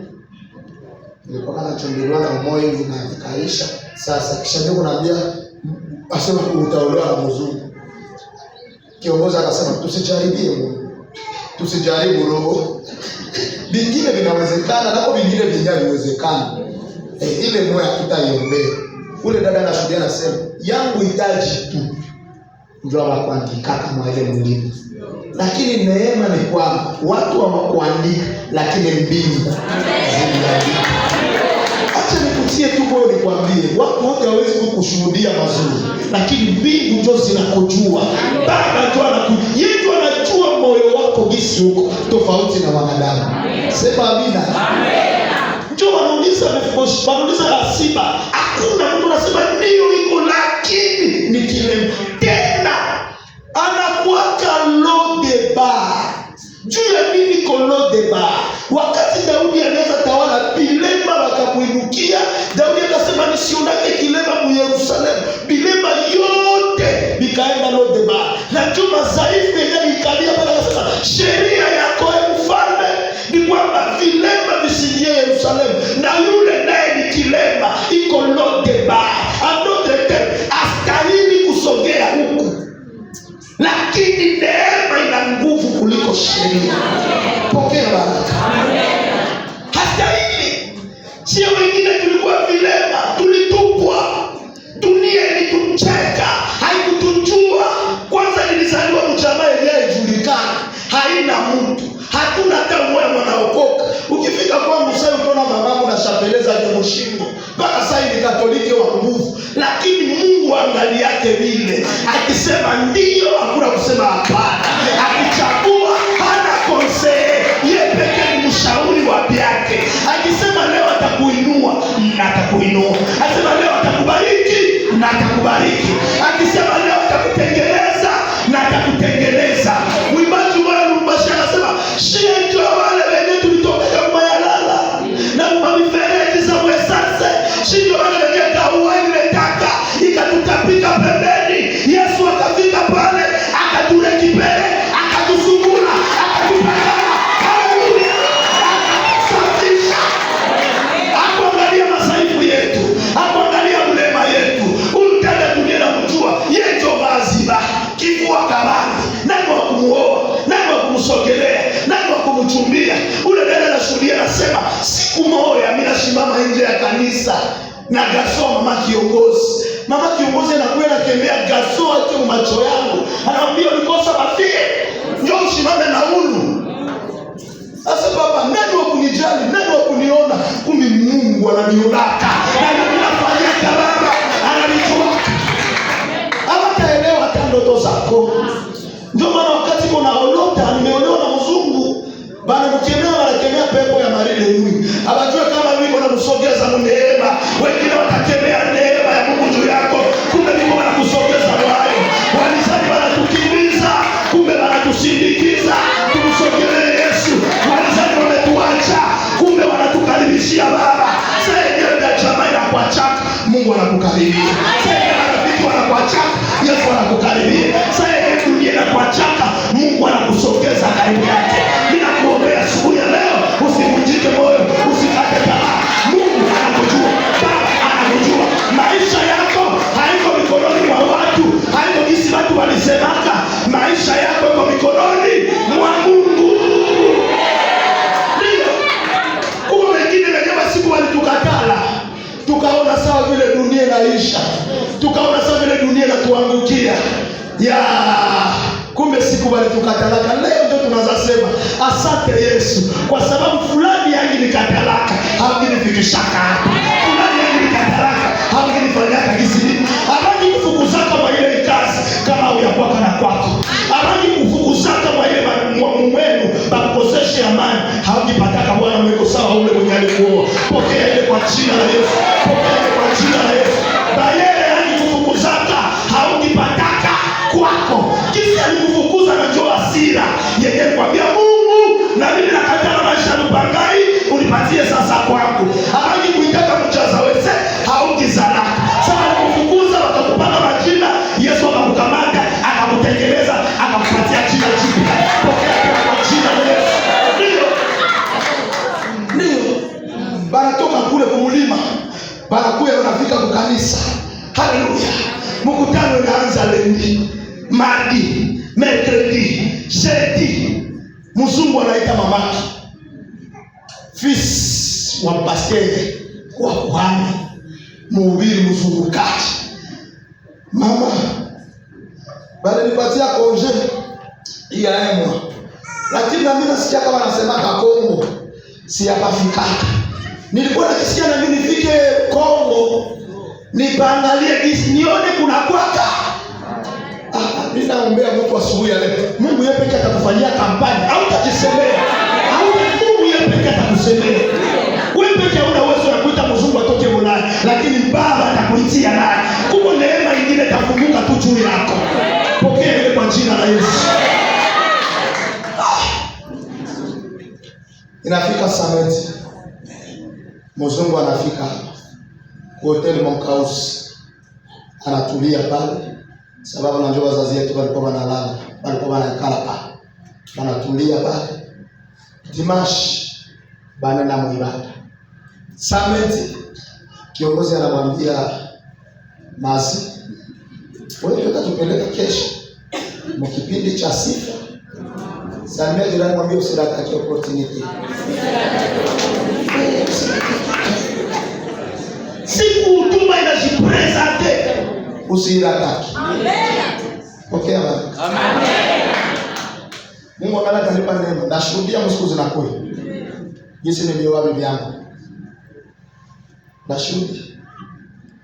Nilikuwa nachumbiliwa na moyo hivi na nikaisha. Sasa kisha ndio kunaambia asema utaolewa na mzungu. Kiongozi akasema tusijaribie Mungu. Tusijaribu roho. Vingine vinawezekana na vingine vinawezekana. Ile moyo tutaiombea. Ule dada anashuhudia anasema, yangu hitaji tu ndio hawakuandika kama ile mwingine. Lakini neema ni kwamba watu hawakuandika lakini mbingu ziliandika. Acha nikutie tu moyo nikwambie, watu wote hawezi kukushuhudia mazuri, lakini mbingu ndio zinakujua. Baba ndio anakujua. Yeye ndio anajua moyo wako gisi huko tofauti na wanadamu. Sema amina. Amen. Ndio wanauliza Siba, hakuna mtu anasema ndio iko, lakini ni kilema. Tena anakuaka lodeba. Juu ya nini ko lodeba? Wakati Daudi anaweza tawala, bilema wakamuinukia. Daudi akasema nisionake kilema mu Yerusalemu. Bilema yote bikaenda lodeba. Na juu mazaifu yenyewe ikalia pale, akasema sheria yako mfalme ni kwamba vilema visingie Yerusalemu, na yule naye ni kilema iko lodeba. Anote astahili kusogea huku, lakini neema ina nguvu kuliko sheria. Pokea baraka. Hastahili. Sio wengine tulikuwa vilema, tulitupwa. Dunia ilitucheka, haikutujua. Kwanza nilizaliwa mjamaa yenyewe ijulikana, haina mtu. Hatuna hata mmoja mwanaokoka. Ukifika kwangu sasa utaona mamangu na shapeleza kwa mshingo. Mpaka sasa ni Katoliki wa nguvu. Lakini Mungu angalia yake vile. Akisema ndio, hakuna kusema hapana. Akichagua hana konseye. Yeye pekee ni mshauri wa yake. Akisema leo atakuinua, na atakuinua. Akisema leo atakubariki, na atakubariki. Akisema leo atakutengeneza, na atakutengeneza. Mwimbaji mmoja Lumbashi anasema, "Shie ndio wale wenye tulitoka kama yalala na mamifereji za mwesase. Shie ndio wale wenye kaua ile taka ikatutapika pembeni. Yesu akafika pale, akaturekipele, akatusungula, akatupeleka. Haleluya! Akasafisha. Hakuangalia masaifu yetu, hakuangalia ulema yetu. Ulitaka dunia na kujua yeye ndio maziba, kifua kabani. Nani wa kumuoa? Nani wa kumsogelea? Nani wa kumchumbia? Ule dada anashuhudia anasema, siku moja mimi nasimama nje ya kanisa na gaso mama kiongozi. Mama kiongozi anakuwa anatembea gaso ate macho yangu. Anamwambia ulikosa mafie. Njoo usimame na ulu. Sasa baba, nani wa kunijali? Nani wa kuniona? Kumbe Mungu ananiona. Na ninafanya baba, ananijua. Hawataelewa hata ndoto zako. Ndio maana wakati unaolota, nimeolewa na mzungu, bana mkemea wanakemea pepo ya maride huyu. Abajue kama mimi namsogeza neema, wengine watakemea neema ya Mungu juu yako. Kumbe mimi wanakusogeza nayo. Walisema wanatukimbiza, kumbe wanatusindikiza tumsogelee Yesu. Walisema wametuacha, kumbe wanatukaribishia baba. Sasa ndio jamaa inakuachaka, Mungu anakukaribia. Sasa marafiki wanakuachaka, Yesu anakukaribia. Sasa dunia inakuachaka, Mungu anakusogeza karibu yake. Ninakuombea asubuhi ya leo, usivunjike moyo, usikate tamaa. Mungu anakujua, Baba anakujua. Maisha yako haiko mikononi mwa watu, haiko jinsi watu walisemaka. Maisha yako iko mikononi mwa Mungu. Ndio. Kwa wengine wenyewe siku walitukatala, tukaona sawa vile dunia inaisha, tukaona sawa vile dunia inatuangukia. Kumbe siku walitukatalaka. Leo ndio tunaanza sema asante Yesu, kwa sababu fulani yangi nikatalaka, hawangenifikishaka hapa. Fulani yangi nikatalaka, hawangenifanyaka hizi. Habari kufukuzaka kwa ile kazi kama huyakuwa kana kwako. Habari kufukuzaka kwa ile mwenu bakoseshe amani, hawangepataka Bwana mweko sawa ule mwenye alikuoa. Pokea ile kwa jina la Yesu. Pokea ile kwa jina la Yesu. Bayele yangi kufukuzaka, hawangepataka kwako. Kisi alikufukuza na njoo hasira. Yeye kwambia Mungu, na mimi nakatana maisha lupangai, unipatie sasa kwangu. Habari kuitaka mchaza wese, haungizalaka. Sasa alikufukuza wakakupanga majina, Yesu akakukamata, akakutengeneza, akakupatia jina jipya. Pokea kwa jina la Yesu. Ndio. Baratoka kule kumulima. Barakuya wanafika kwa kanisa. Haleluya. Mkutano unaanza leo. Mardi, mercredi, jeudi. Mzungu anaita mamaki, fils wa pasteur wa kuhani. mhubiri mzungukaji. Mama bali nipatia konje ya emwa, lakini na mimi nasikia kama nasema Kongo si hapa fika. Nilikuwa nakisikia na mimi nifike Kongo nipaangalie gisi nione kuna kwaka. Mimi naombea Mungu asubuhi ya leo. Mungu yeye pekee atakufanyia kampani au utajisemea. Au Mungu yeye pekee atakusemea. Wewe pekee una uwezo wa kuita mzungu atoke Ulaya, lakini Baba atakuitia naye. Kuko neema nyingine itafunguka tu juu yako. Pokea ile kwa jina la Yesu. Inafika Sameti. Mzungu anafika hotel Monkaus. Anatulia pale. Sababu najua wazazi wetu walikuwa wanalala, walikuwa wanaikala pale. Wanatulia pale. Dimash bana muibada. Sameti kiongozi anamwambia Masi, wewe tutatupeleka kesho mkipindi cha sifa. Samia jirani mwambie usirataki opportunity. Siku huduma inajipresente, usirataki. Amen. Okay, amen. Mungu anatanipa neema. Nashuhudia msiku zinakuja. Jinsi nilioa bibi yangu. Nashuhudia.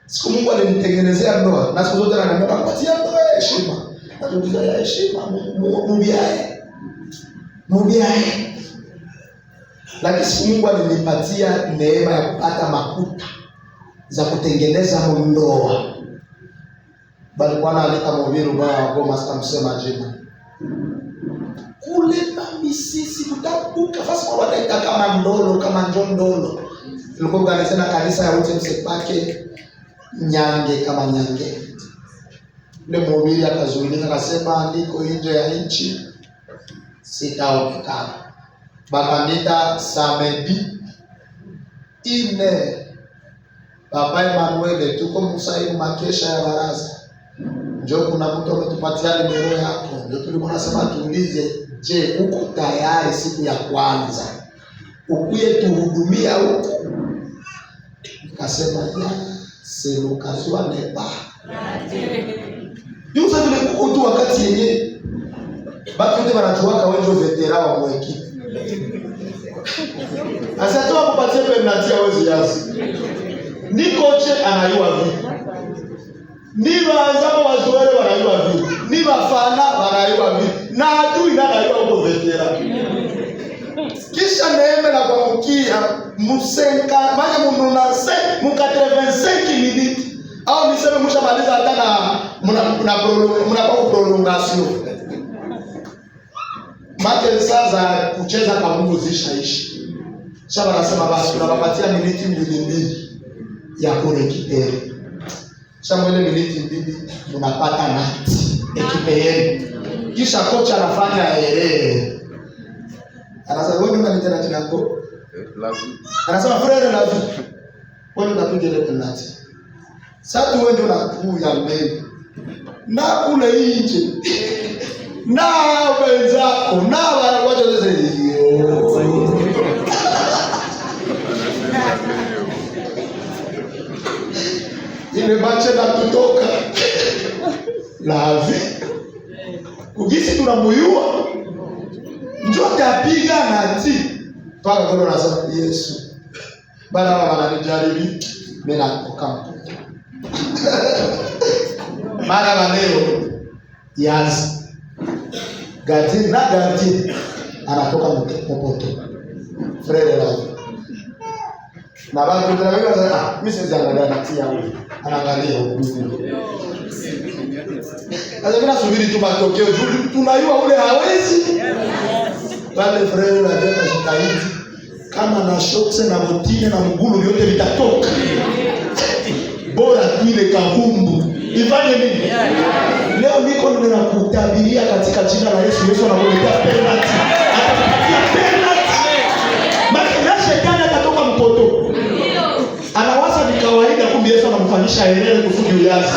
Siku Mungu alinitengenezea ndoa. Na siku zote ananiambia kupatia ndoa ya heshima. Natuliza ya heshima mubiae. Lakini siku Mungu alinipatia neema ya kupata makuta za kutengeneza ndoa. Bali Bwana alika mhubiri wa Goma sikamsema jina. Kule na misisi kutabuka fasi kwa wanaita kama ndolo, kama njondolo. Tulikuwa kanisa na kanisa ya wote msepake nyange kama nyange. Ule mhubiri akazuilika akasema ndiko nje ya nchi sitaonekana. Bakanita Samedi ine Baba Emmanuel tuko msaibu makesha ya baraza. Njoo kuna mtu ametupatia nimero yako. Ndio tulikuwa nasema tuulize, je, uko tayari siku ya kwanza ukuye tuhudumia huko? Nikasema ya selukazwa nepa. Yusa vile kukutu wakati yenye batu wote wanatuwaka wenjo vetera wa mweki. Asatoa kupatia penalty ya wezi yasi. Ni koche anayua vipi? Ni wazama wazuele wanayua vipi? Ni wafana wanayua vipi? Na adui na anayua uko vetera. Kisha neeme na kwa mukia musenka manya mununase muka 85 minutes. Au niseme mshamaliza hata na muna prolongation. Make sasa kucheza kwa Mungu zishaishi. Shaba nasema basi tunawapatia miniti 2 ya kurekipere. Shamba ile miniti 2 unapata nati ekipere. Kisha kocha anafanya anasema wewe ndio unanitenda tena hapo. Anasema frere na vipi? Wewe unapiga ile penalty. Sasa wewe ndio unakuja mbele. Na kule nje. Na wenzako na wanakuja sasa hiyo. Ile bache na kutoka. Lavi. Ugisi tunamuyua. Njoo kapiga na ti. Paka kwa nasema Yesu. Bana wananijaribu mimi nakoka. Mara leo yazi. Gati na gati anatoka mpoto. Frere la. Na baada ya kuelewa sasa mimi sijaangalia natia huko. Anaangalia huko. Sasa mimi nasubiri tu matokeo. Tunayua ule hawezi. Wale frere la jana shikaiti kama na shokse na motine na mgulu yote vitatoka. Bora tuile kabumbu. Ifanye nini? Leo niko ninakutabiria katika jina la Yesu. Yesu anakuletea penalty. Atakupatia penalty. Maana shetani atatoka mpoto. Anawaza ni kawaida, kumbe Yesu anamfanyisha herere kusudi uyazi.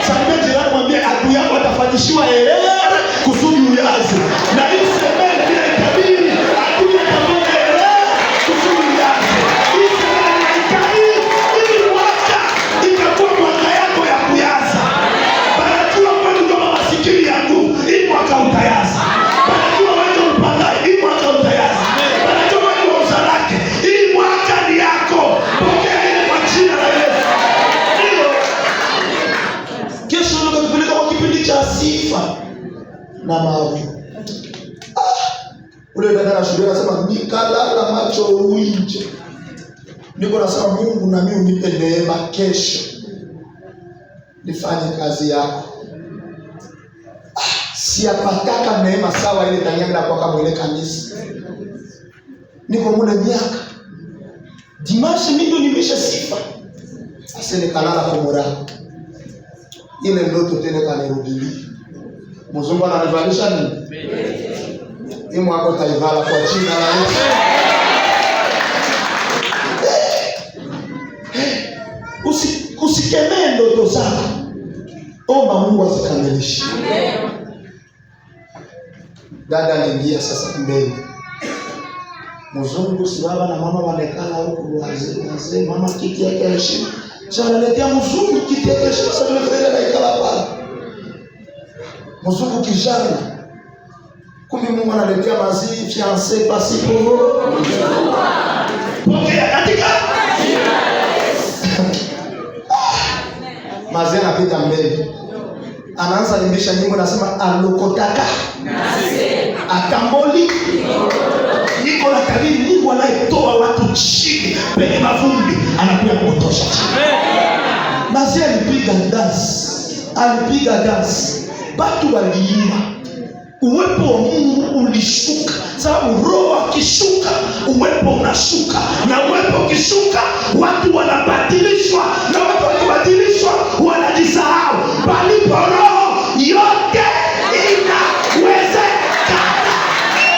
Sasa jirani mwambie adui yako atafanyishiwa herere kusudi uyazi. Na hii semeni bila ikabili adui atafanya herere kusudi uyazi. Hii semeni ikabili ili waka na mavi. Ule dada anashuhudia anasema nikalala macho uinje. Niko nasema Mungu na mimi unipe neema kesho nifanye kazi yako. Siapataka neema sawa ile tanyanga kwa kama ile kanisa. Niko mule miaka. Dimashi mimi nimesha sifa. Asene kalala kwa morale. Ile ndoto tena kanirudilia. Mzungu ananivalisha nini? Hii mwako taivala kwa jina la Yesu. Usikemee ndoto zako. Omba Mungu azikamilishe. Amen. Dada aliingia sasa mbele. Mzungu si baba na mama wanekana huko wazee mama kiti yake heshima. Sasa letea mzungu kiti yake heshima sasa mbele na ikala pale. Mzungu kijana. Kumbe Mungu analetea mazishi fiancé pasipo. Pokea katika Mazee anapita mbele. Anaanza kuimbisha nyimbo nasema alokotaka. Akamboli. Niko na kabili Mungu anayetoa watu chini penye mavumbi anakuja kutosha. Mazee alipiga dance. Watu waliimba. Uwepo wa Mungu ulishuka. Sababu roho akishuka, uwepo unashuka. Na uwepo ukishuka, watu wanabadilishwa. Na watu wakibadilishwa, wanajisahau. Palipo roho, yote inawezekana.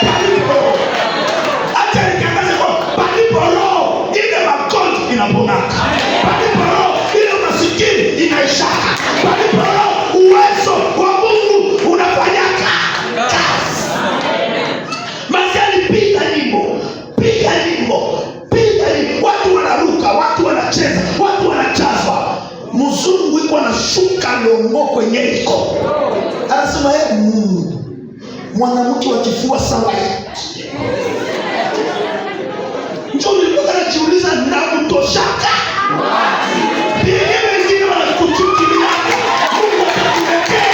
Palipo roho. Acha nikiangaze kwa palipo roho, ile magonjwa inaponaka. Palipo roho, ile umasikini inaishaka. Palipo roho, uwezo wa Mungu unafanyaka. Piga nyimbo. Watu wanaruka, watu wanacheza, watu wanachazwa. Mzungu yuko anashuka longo kwenye iko. Anasema Mungu, mwanamke wa kifua sawa. Njoo nilikuwa najiuliza na mtoshaka. Ndio wengine wanakuchukilia. Mungu atakuletea.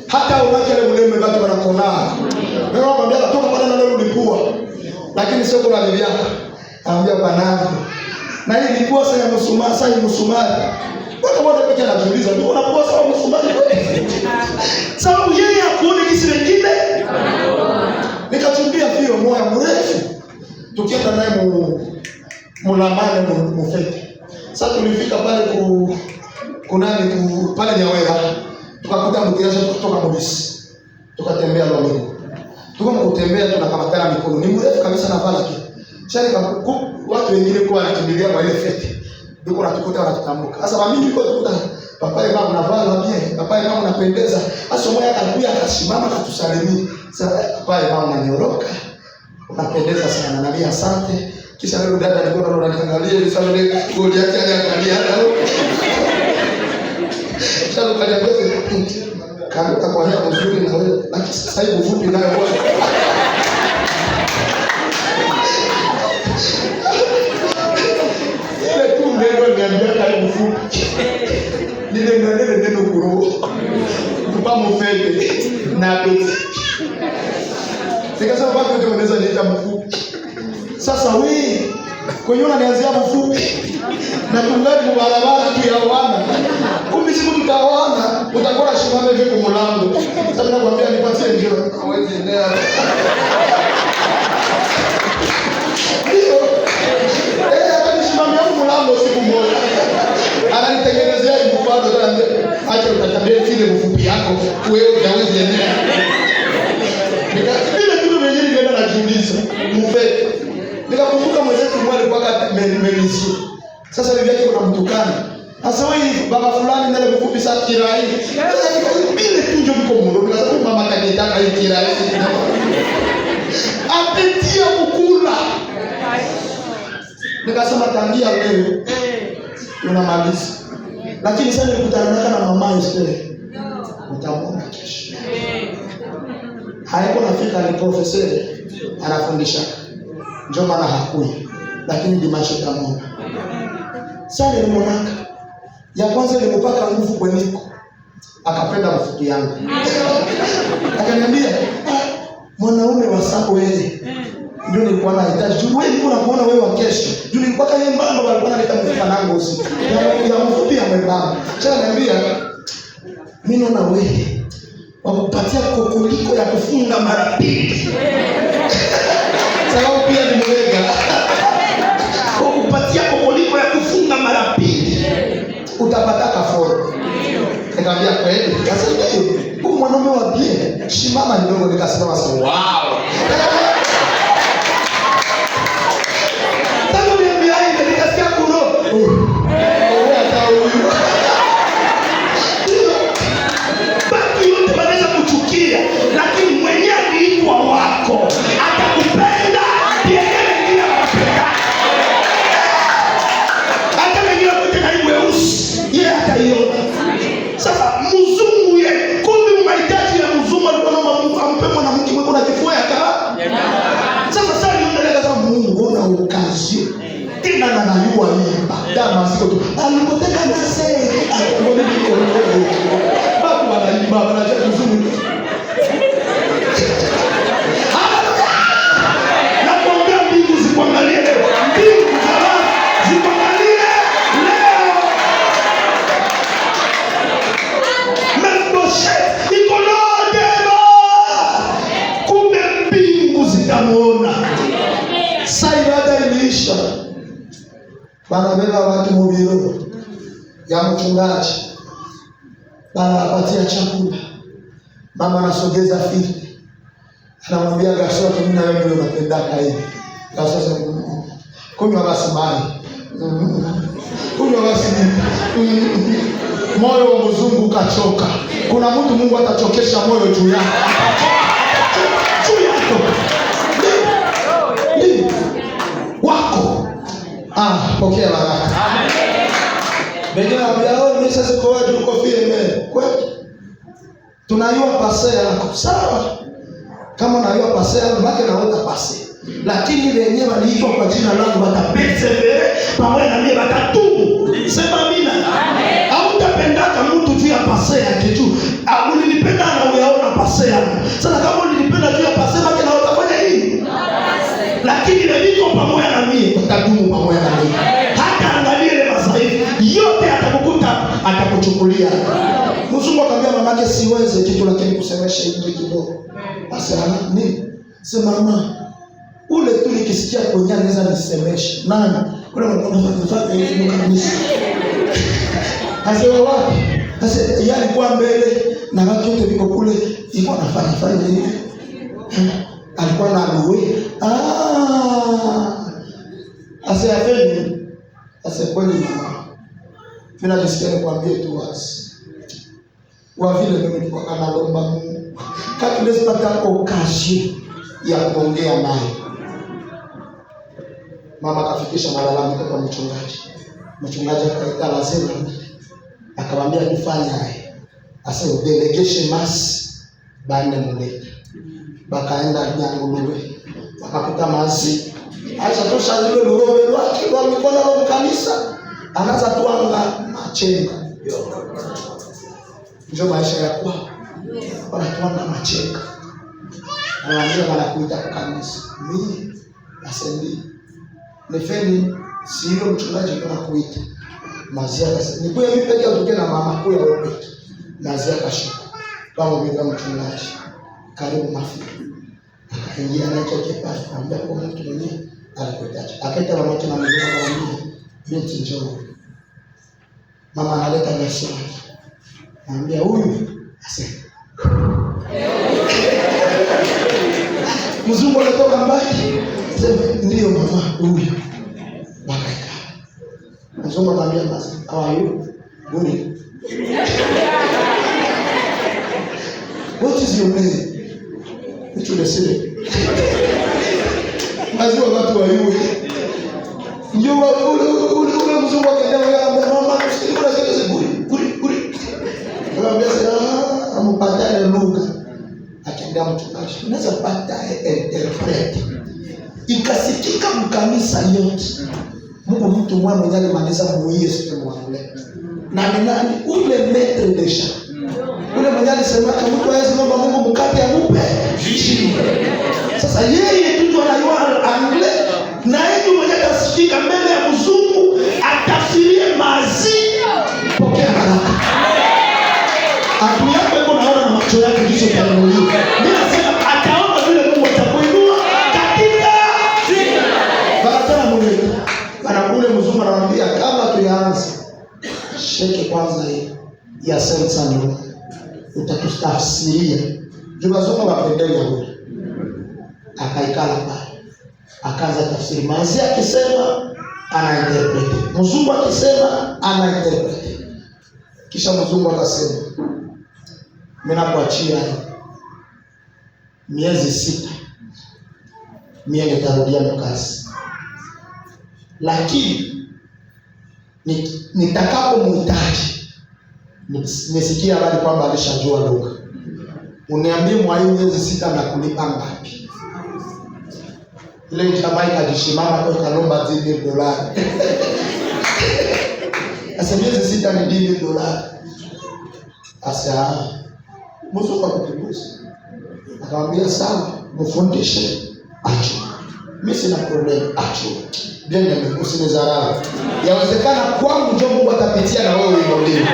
Hata unakele muleme watu wanakona. Wewe unamwambia toka kwa nani leo ulipua. Lakini sio kwa bibi yako. Anambia banani. Na hii ilikuwa sasa msumari, sasa msumari. Bwana pekee anajiuliza, ndio unapoa sawa msumari kweli? Sababu yeye hakuoni kisi wengine. Nikachumbia vio moyo mrefu. Tukienda naye mulamane mufete. Sasa tulifika pale pale Nyawera. Tukakuta mkiaje kutoka Mobisi. Tukatembea leo. Tukakutembea tunakamatana mikono. Ni mrefu kabisa na vala ki. Shari watu wengine kwa wanakimbilia kwa ile fete. Ndio natukuta wanatutambuka. Sasa mimi niko tukuta papa yeye mama navala bien, papa yeye mama napendeza. Sasa mmoja akakuja akasimama akatusalimia. Sasa papa yeye mama ananyoroka. Unapendeza sana na mimi asante. Kisha leo dada alikuwa ananiangalia ile sana ile goli yake aliangalia hapo. Sasa ukaniambia kama utakuwa hapa mzuri na wewe lakini sasa hivi ufupi nayo bwana. Ile tu ndio niambia karibu fupi. Nile neno kuro. Tupa mfete na beti. Sikasema bado ndio unaweza niita mfupi. Sasa wewe kwenye unanianzia mfupi na tungali barabara tu ya wana. Kumbe siku tutaona utakuwa shimame hivi kwa mlango. Sasa nakwambia nipatie njoo. Hawezi endelea. Ndio. Hata nishimame hapo mlango siku moja. Ananitengenezea hivi bado tena. Acha utatabia kile mfupi yako wewe hawezi endelea. Nikakile kitu mwenyewe nikaenda najiuliza. Mfeke. Nikakumbuka mwenzetu mwali mpaka menisi. Sasa bibi yake kuna mtukana. Sasa wewe baba fulani ndio mfupi sana kirai. Bile tu ndio mko mundo. Nikasema mama kanitaka hii kirai. Apetia kukula. Nikasema tangia leo unamaliza. Lakini sasa nilikutana na mama Esther. Utamwona kesho. Haiko nafika ni profesori anafundisha. Ndio maana hakui. Lakini dimasho tamona. Sasa nilimwona. Ya kwanza nilimupaka nguvu kwa niko. Akapenda mfupi yangu. Akaniambia, mwanaume wa sako wewe. Ndio nilikuwa nahitaji. Wewe nilikuwa nakuona wewe wa kesho. Ndio nilikuwa kama yeye mbamba alikuwa analeta mfupa nangu usiku. Ya mfupi ya mbamba. Sasa ananiambia, mimi naona wewe wakupatia kokoliko ya kufunga mara mbili. Sababu pia ni mwenga. Wakupatia kokoliko ya kufunga mara mbili. Utapata kaforo. Nikamwambia kweli. Sasa hiyo huyu mwanaume wa pia shimama ndogo nikasema sasa wow. Sasa niambia hivi nikasikia kuro. Wewe hata huyu. Baki yote wanaweza kuchukia lakini mwenyewe aliitwa wako. Atakupenda pia yeye anakupenda. Hata wengine wote na weusi. Yeye ataiona. Sasa mzungu yeye kumbe mahitaji ya mzungu alikuwa na ampe mwanamke mweko na kifua yake. Sasa niendelea kama Mungu na ukazi. Tena na najua nyimba. Dama siko tu. Alikoteka na sasa. Mbona niko leo. Baba wanaimba wanaja mzungu. Na kuambia mbingu zikuangalie leo. Mbingu zikuangalie leo. Kumbe mbingu zitamuona. Sasa ibada iliisha. Wanabeba watu mubiro ya mchungaji. Wanapatia chakula. Mama anasogeza fiti. Anamwambia gasoto mimi na wewe ndio unapendaka hivi. Gasoto kunywa basi maji. Kunywa basi. Moyo wa mzungu kachoka. Kuna mtu Mungu atachokesha moyo juu yako. Juu yako. Wako. Pokea baraka. Amen. Bengine ambia mimi sasa kwa watu uko fie kweli. Tunayua pase yako. Sawa. Kama unayua pase yako mbaki na wewe pase. Lakini wenyewe waliitwa kwa jina langu watapesevere pamoja na mimi watatubu. Sema amina. Amen. Hautapendaka mtu juu ya pase yake tu. Ulinipenda na uyaona pase yangu. Sasa kama ulinipenda juu ya pase yake na utafanya nini? Lakini niko pamoja na mimi utadumu pamoja na mimi. Hata angalia ile masaifu yote atakukuta atakuchukulia. Mzungu akamwambia mamake siweze kitu lakini kusemesha hivi kidogo. Basi nini? Sema mama ule tu nikisikia kwenye anaweza nisemeshe. Nani? Kuna mwanafanya hivi kabisa. Asema wapi? Sasa yeye alikuwa mbele na watu wote wiko kule, ilikuwa anafanya hivi. Alikuwa na luwe. Asa afeni. Asa kweli mama. Mimi najisikia nikwambie tu wazi. Kwa vile mimi niko analomba Mungu. Kama tunapata okazi ya kuongea naye. Mama akafikisha malalamiko kwa mchungaji. Mchungaji akaita lazima akamwambia kufanya haya. Asa delegation mass bande muleta. Bakaenda Nyanguluwe. Wakakuta mazi. Acha tosha zile lurobe lwake kwa mikono wa kanisa. Anaanza tuanga machenga. Ndio maisha ya kwao. Wanatuanga machenga. Anaambia wanakuita kwa kanisa. Mimi asendi. Nefeni sio mchungaji kwa kuita. Mazia akasema ni kwa mimi peke yake na mama kwa wewe peke. Nazia kashuka. Baba mwita mchungaji. Karibu mafuta. Akaingia na hicho kipasi. Akamwambia kwa mtu mwenyewe alikuitaje. Akaita mama yake na mzungu akamwambia, binti njoo. Mama analeta gasi. Anambia huyu asema. Mzungu anatoka mbali. Sema ndio mama huyu. Wakaika. Mzungu akamwambia basi, how are you? Good. What is your name? Which would say? Maziwa watu wa yule. Ndio ule mzungu akaenda mama sikuna sasa buri. Akamwambia sasa ampatane lugha. Akaenda mchungaji. Unaweza pata interpret. Ikasikika mkanisa yote. Mungu mtu mmoja alimaliza muie siku mwangle. Na nani ule maître de chant. Ule mmoja alisema kama mtu hawezi kuomba Mungu mkate amupe chini. Sasa yeye tu anajua angle na yeye mmoja atasikika mbele ya mzungu atafsirie mazi. Pokea baraka. Adui yako yuko naona na macho yake kisha utanuliwa. Mimi nasema ataona vile Mungu atakuinua katika jina. Baraka Mungu. Bana ule mzungu anamwambia kama tuyaanze sheke kwanza hii ya sensa ndio utatustafsiria. Jumazungu wapendele ya huyu. Akaikala pale. Akaanza tafsiri. Manzi akisema anainterpret. Mzungu akisema anainterpret. Kisha mzungu akasema mimi nakuachia miezi 6. Mimi nitarudia kazi. Lakini nitakapomhitaji nisikia habari kwamba alishajua lugha. Uniambie mwalimu miezi 6 na kulipa ngapi? Ile jamaa ikajishimama kwa kalomba $10. Asa miezi 6 ni $10. Asa mzungu akutubusa. Akamwambia sawa, mfundishe acho. Mimi sina problem acho. Bien usinizarau. Yawezekana kwangu ndio Mungu atapitia na wewe uinuliwe.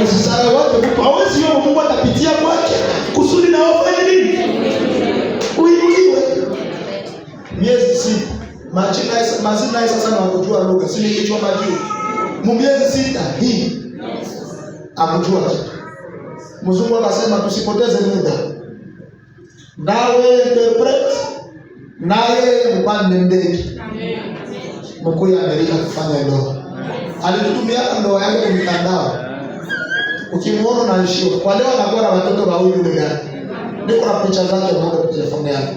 Usisahau wote Mungu hawezi yeye Mungu atapitia kwake kusudi na wewe ufanye nini? Uinuliwe. Miezi 6. Mazina sasa na kujua lugha. Si kichwa majuu. Miezi 6 hii. Akujua kitu. Mzungu akasema tusipoteze muda. Nawe interpret. Naye mpande ndege. Mkuu ya Amerika kufanya ndoa. Alitutumia ndoa yake kwenye mtandao. Ukimwona na nishio. Kwa leo anakuwa na watoto wawili yule gani. Niko na picha zake hapo kwa telefoni yake.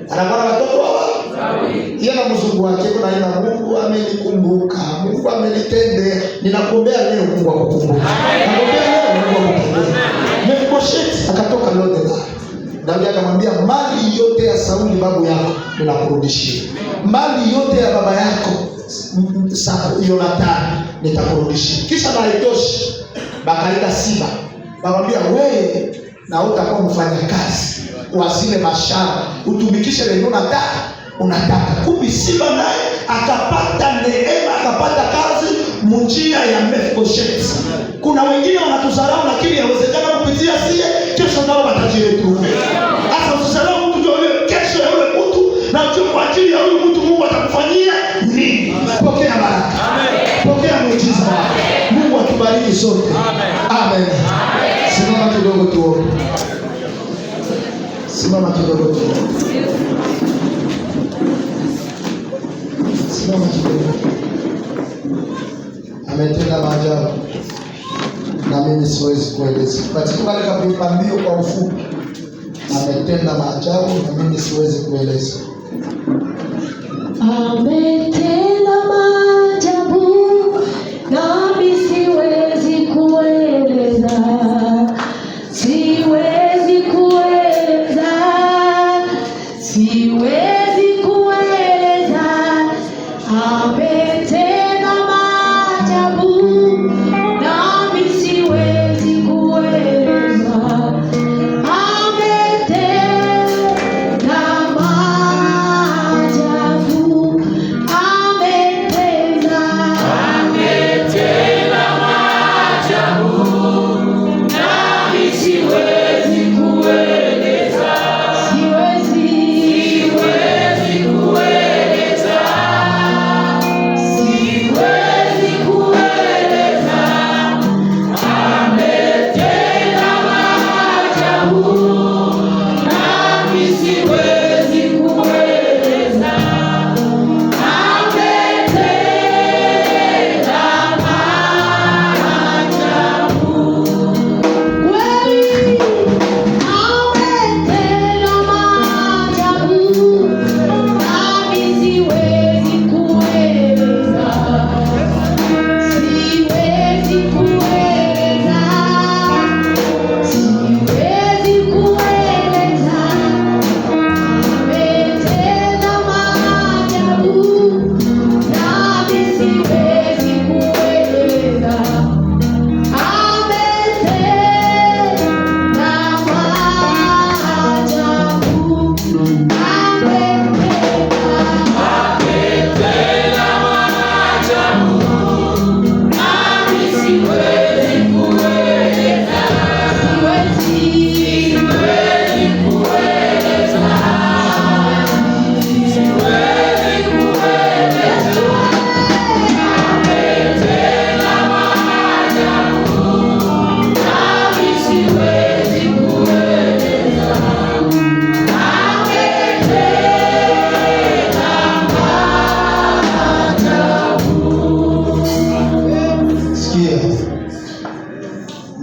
Anakuwa na watoto wawili. Yeye na mzungu wake kuna ina Mungu amenikumbuka. Mungu amenitendea. Ninakuombea leo Mungu akukumbuke. Nakuombea leo Mungu akukumbuke. Mefiboshethi akatoka Lodeba. Daudi akamwambia mali yote ya Sauli babu yako ninakurudishia. Mali yote ya baba yako Yonathani nitakurudishia. Kisha haitoshi. Bakaita Siba. Bakamwambia wewe na utakuwa mfanya kazi wa zile mashamba. Utumikishe leo unataka. Kumbe Siba naye akapata neema, akapata kazi njia ya Mefiboshethi. Kuna wengine wanatudharau lakini yawezekana kupitia sie kesho nao watajiretu. Hata usisahau mtu ndio yule kesho ya yule mtu na kwa ajili ya yule mtu Mungu atakufanyia nini? Pokea baraka. Amen. Pokea muujiza. Mungu atubariki sote. Amen. Simama kidogo tu. Simama kidogo tu. Simama kidogo. Ametenda maajabu. Na mimi siwezi kueleza. Katika wale kapambio kwa ufupi. Ametenda maajabu na mimi siwezi kueleza. Ametenda maajabu na mimi siwezi kueleza. Siwezi kueleza. Siwezi kueleza. Ametenda maajabu na mimi siwezi kueleza. Ametenda maajabu.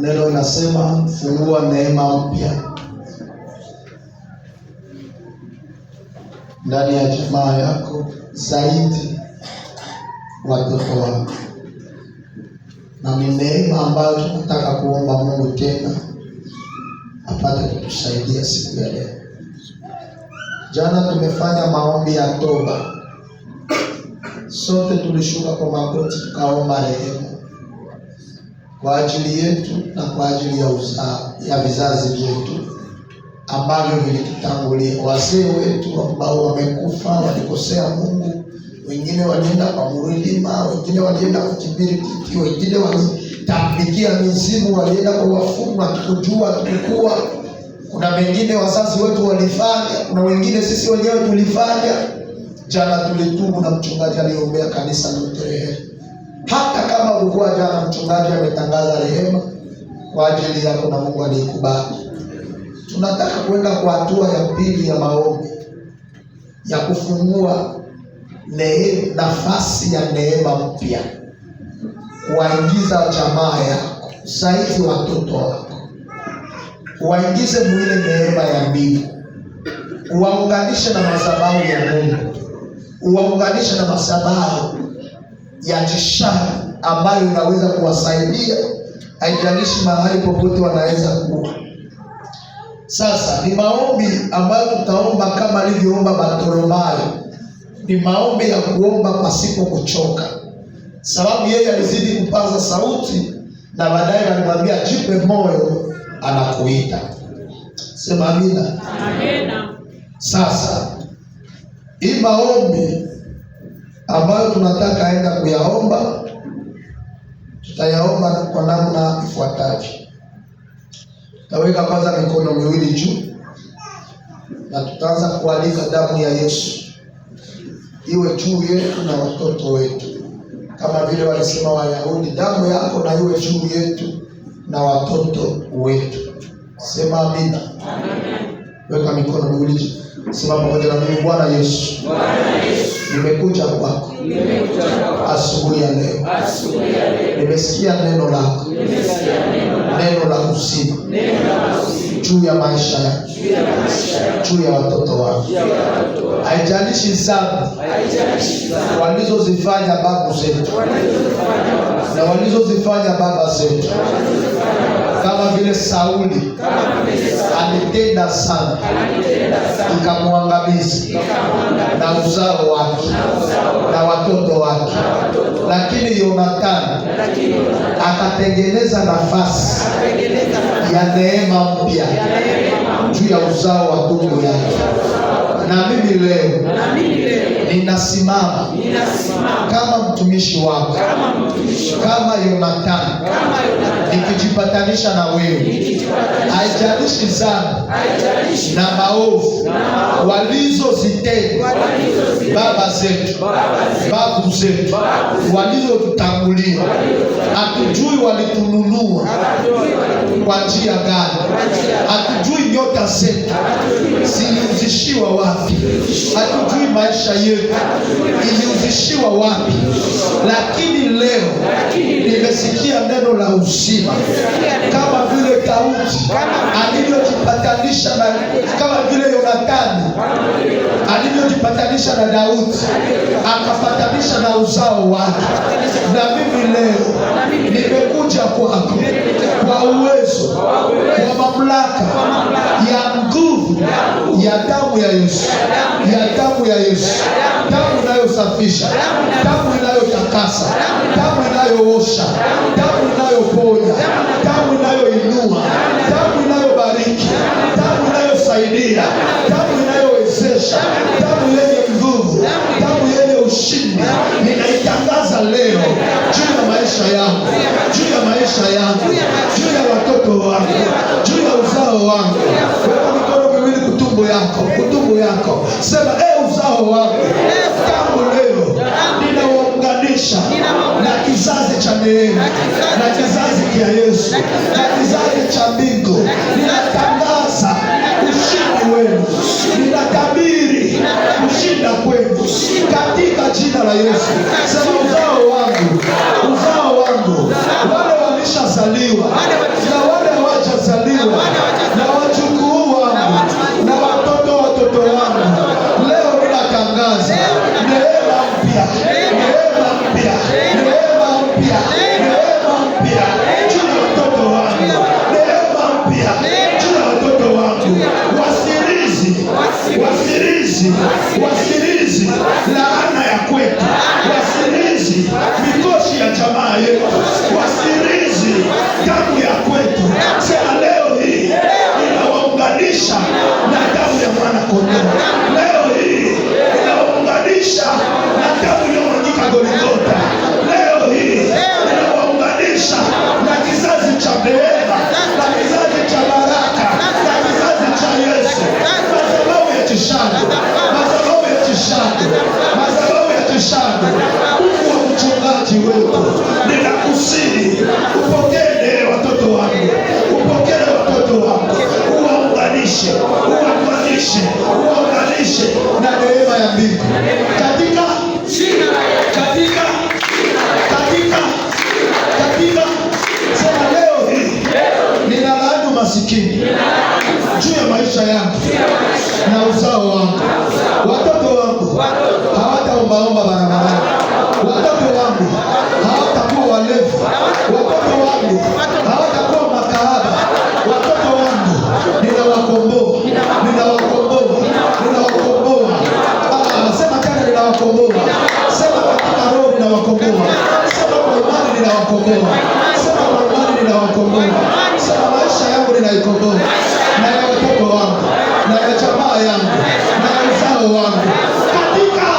Neno linasema fungua neema mpya ndani ya jamaa yako, zaidi watoto wako. Na ni neema ambayo tunataka kuomba Mungu tena apate kutusaidia siku ya leo. Jana tumefanya maombi ya toba. Sote tulishuka kwa magoti tukaomba rehema kwa ajili yetu na kwa ajili ya vizazi vyetu ambavyo vilitutangulia. Wazee wetu ambao wamekufa, walikosea Mungu, wengine walienda kwa mulima, wengine walienda kukibiri kiti, wengine walitambikia mizimu, walienda kwa wafumu, hatukujua, hatukukua. Kuna wengine wazazi wetu walifanya, kuna wengine sisi wenyewe tulifanya. Jana tulitubu na mchungaji aliombea kanisa na uterehemu. Hata kama ulikuwa jana mchungaji ametangaza rehema kwa ajili yako na Mungu alikubali. Tunataka kwenda kwa hatua ya pili ya maombi ya kufungua nafasi ya neema mpya, kuwaingiza jamaa yako, zaidi watoto wako, kuwaingize mwile neema ya mbingu, uwaunganishe na madhabahu ya Mungu, uwaunganishe na madhabahu ya jishani ambayo inaweza kuwasaidia, haijalishi mahali popote wanaweza kuwa. Sasa ni maombi ambayo tutaomba kama alivyoomba Bartholomayo. Ni maombi ya kuomba pasipo kuchoka, sababu yeye alizidi kupaza sauti na baadaye alimwambia jipe moyo, anakuita. Sema amina. Amina. Sasa hii maombi ambayo tunataka aenda kuyaomba, tutayaomba kwa namna ifuatavyo. Taweka kwanza mikono miwili juu na tutaanza kualika damu ya Yesu iwe juu yetu na watoto wetu, kama vile walisema Wayahudi, damu yako na iwe juu yetu na watoto wetu. Sema amina. Amen. Weka mikono miwili juu. Sema pamoja na mimi. Bwana Yesu, nimekuja kwako asubuhi ya leo. Nimesikia neno lako, neno la uzima juu ya maisha yangu, juu ya watoto wangu. Haijalishi sana walizozifanya babu zetu na walizozifanya baba zetu, kama vile Sauli alitenda sana ikamwangamiza na uzao wake na watoto wake, lakini Yonathani akatengeneza nafasi ya neema mpya juu ya uzao wa ndugu yake. Na mimi leo ninasimama kama mtumishi wako, kama Yonathani, nikijipatanisha na wewe. Haijalishi sana na maovu walizozitenda baba zetu, babu zetu, walizotutangulia. Hatujui walitununua kwa njia gani, hatujui nyota zetu ziliuzishiwa wapi, hatujui maisha yetu iliuzishiwa wapi. Lakini leo nimesikia neno la uzima, kama vile Daudi alivyojipatanisha na, kama vile Yonathani alivyojipatanisha na Daudi akapatanisha na uzao wake. Na mimi leo nimekuja kwako kwa uwezo wa mamlaka ya nguvu ya damu ya Yesu, ya damu ya Yesu, damu inayosafisha, damu inayotakasa, damu inayoosha, damu inayoponya, damu inayoinua, damu inayobariki, damu inayosaidia, damu inayowezesha, damu yenye nguvu, damu yenye ushindi. Ninaitangaza leo juu ya maisha yangu, juu ya maisha yangu, juu ya watoto wangu, juu ya uzao wangu. Weka mikono miwili kutumbo yako, kutumbo yako. Sema uzao wangu tangu leo ninawaunganisha na kizazi cha neema, na kizazi cha Yesu, na kizazi cha mbingu. Ninatangaza ushindi wenu, ninatabiri kushinda kwenu katika jina la Yesu. Sema uzao wangu, uzao wangu, wale walishazaliwa wasirizi, wasirizi laana ya kwetu, wasirizi mikoshi ya jamaa yetu, wasirizi damu ya kwetu. Sema leo hii inawaunganisha na damu ya mwana kondoo. Leo hii inawaunganisha na damu iliyomwagika Golgotha. Leo hii inawaunganisha na kizazi cha neema, na kizazi cha baraka, na kizazi cha Yesu. Madhabahu ya Tishado, madhabahu ya Tishado, madhabahu ya Tishado. Mungu wa mchungaji wetu, ninakusihi upokee watoto wangu, upokee watoto wangu, uwaunganishe, uwaunganishe, uwaunganishe na neema ya mbingu katika sema leo hii ninalaani umasikini juu ya maisha yangu na uzao wangu. Watoto wangu hawataombaomba barabarani, watoto wangu hawatakuwa walevi, watoto wangu hawatakuwa makahaba. Watoto wangu ninawakomboa, ninawakomboa, ninawakomboa. Sema tena, ninawakomboa. Sema katika roho ninawakomboa. Sema kwa imani ninawakomboa. Sema kwa imani ninawakomboa. Sema maisha yangu ninaikomboa, na ya watoto wangu, na ya jamaa yangu, na ya uzao wangu katika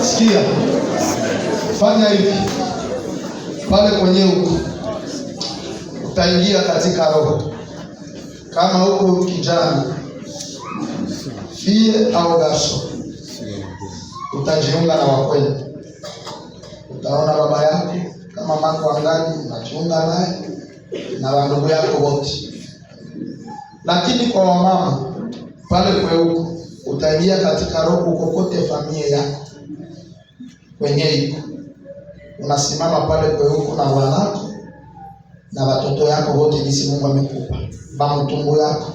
Sikia, fanya hivi pale kwenye huko, utaingia katika roho. Kama huko kijana fie au garso, utajiunga na wakweli. Utaona baba yako kama mako angali, unajiunga naye na wandugu yako wote. Lakini kwa wamama pale kweuko, utaingia katika roho kokote familia yako kwenye iko, unasimama pale kweuko na wanako na watoto yako wote, jinsi Mungu amekupa bamutumbu yako,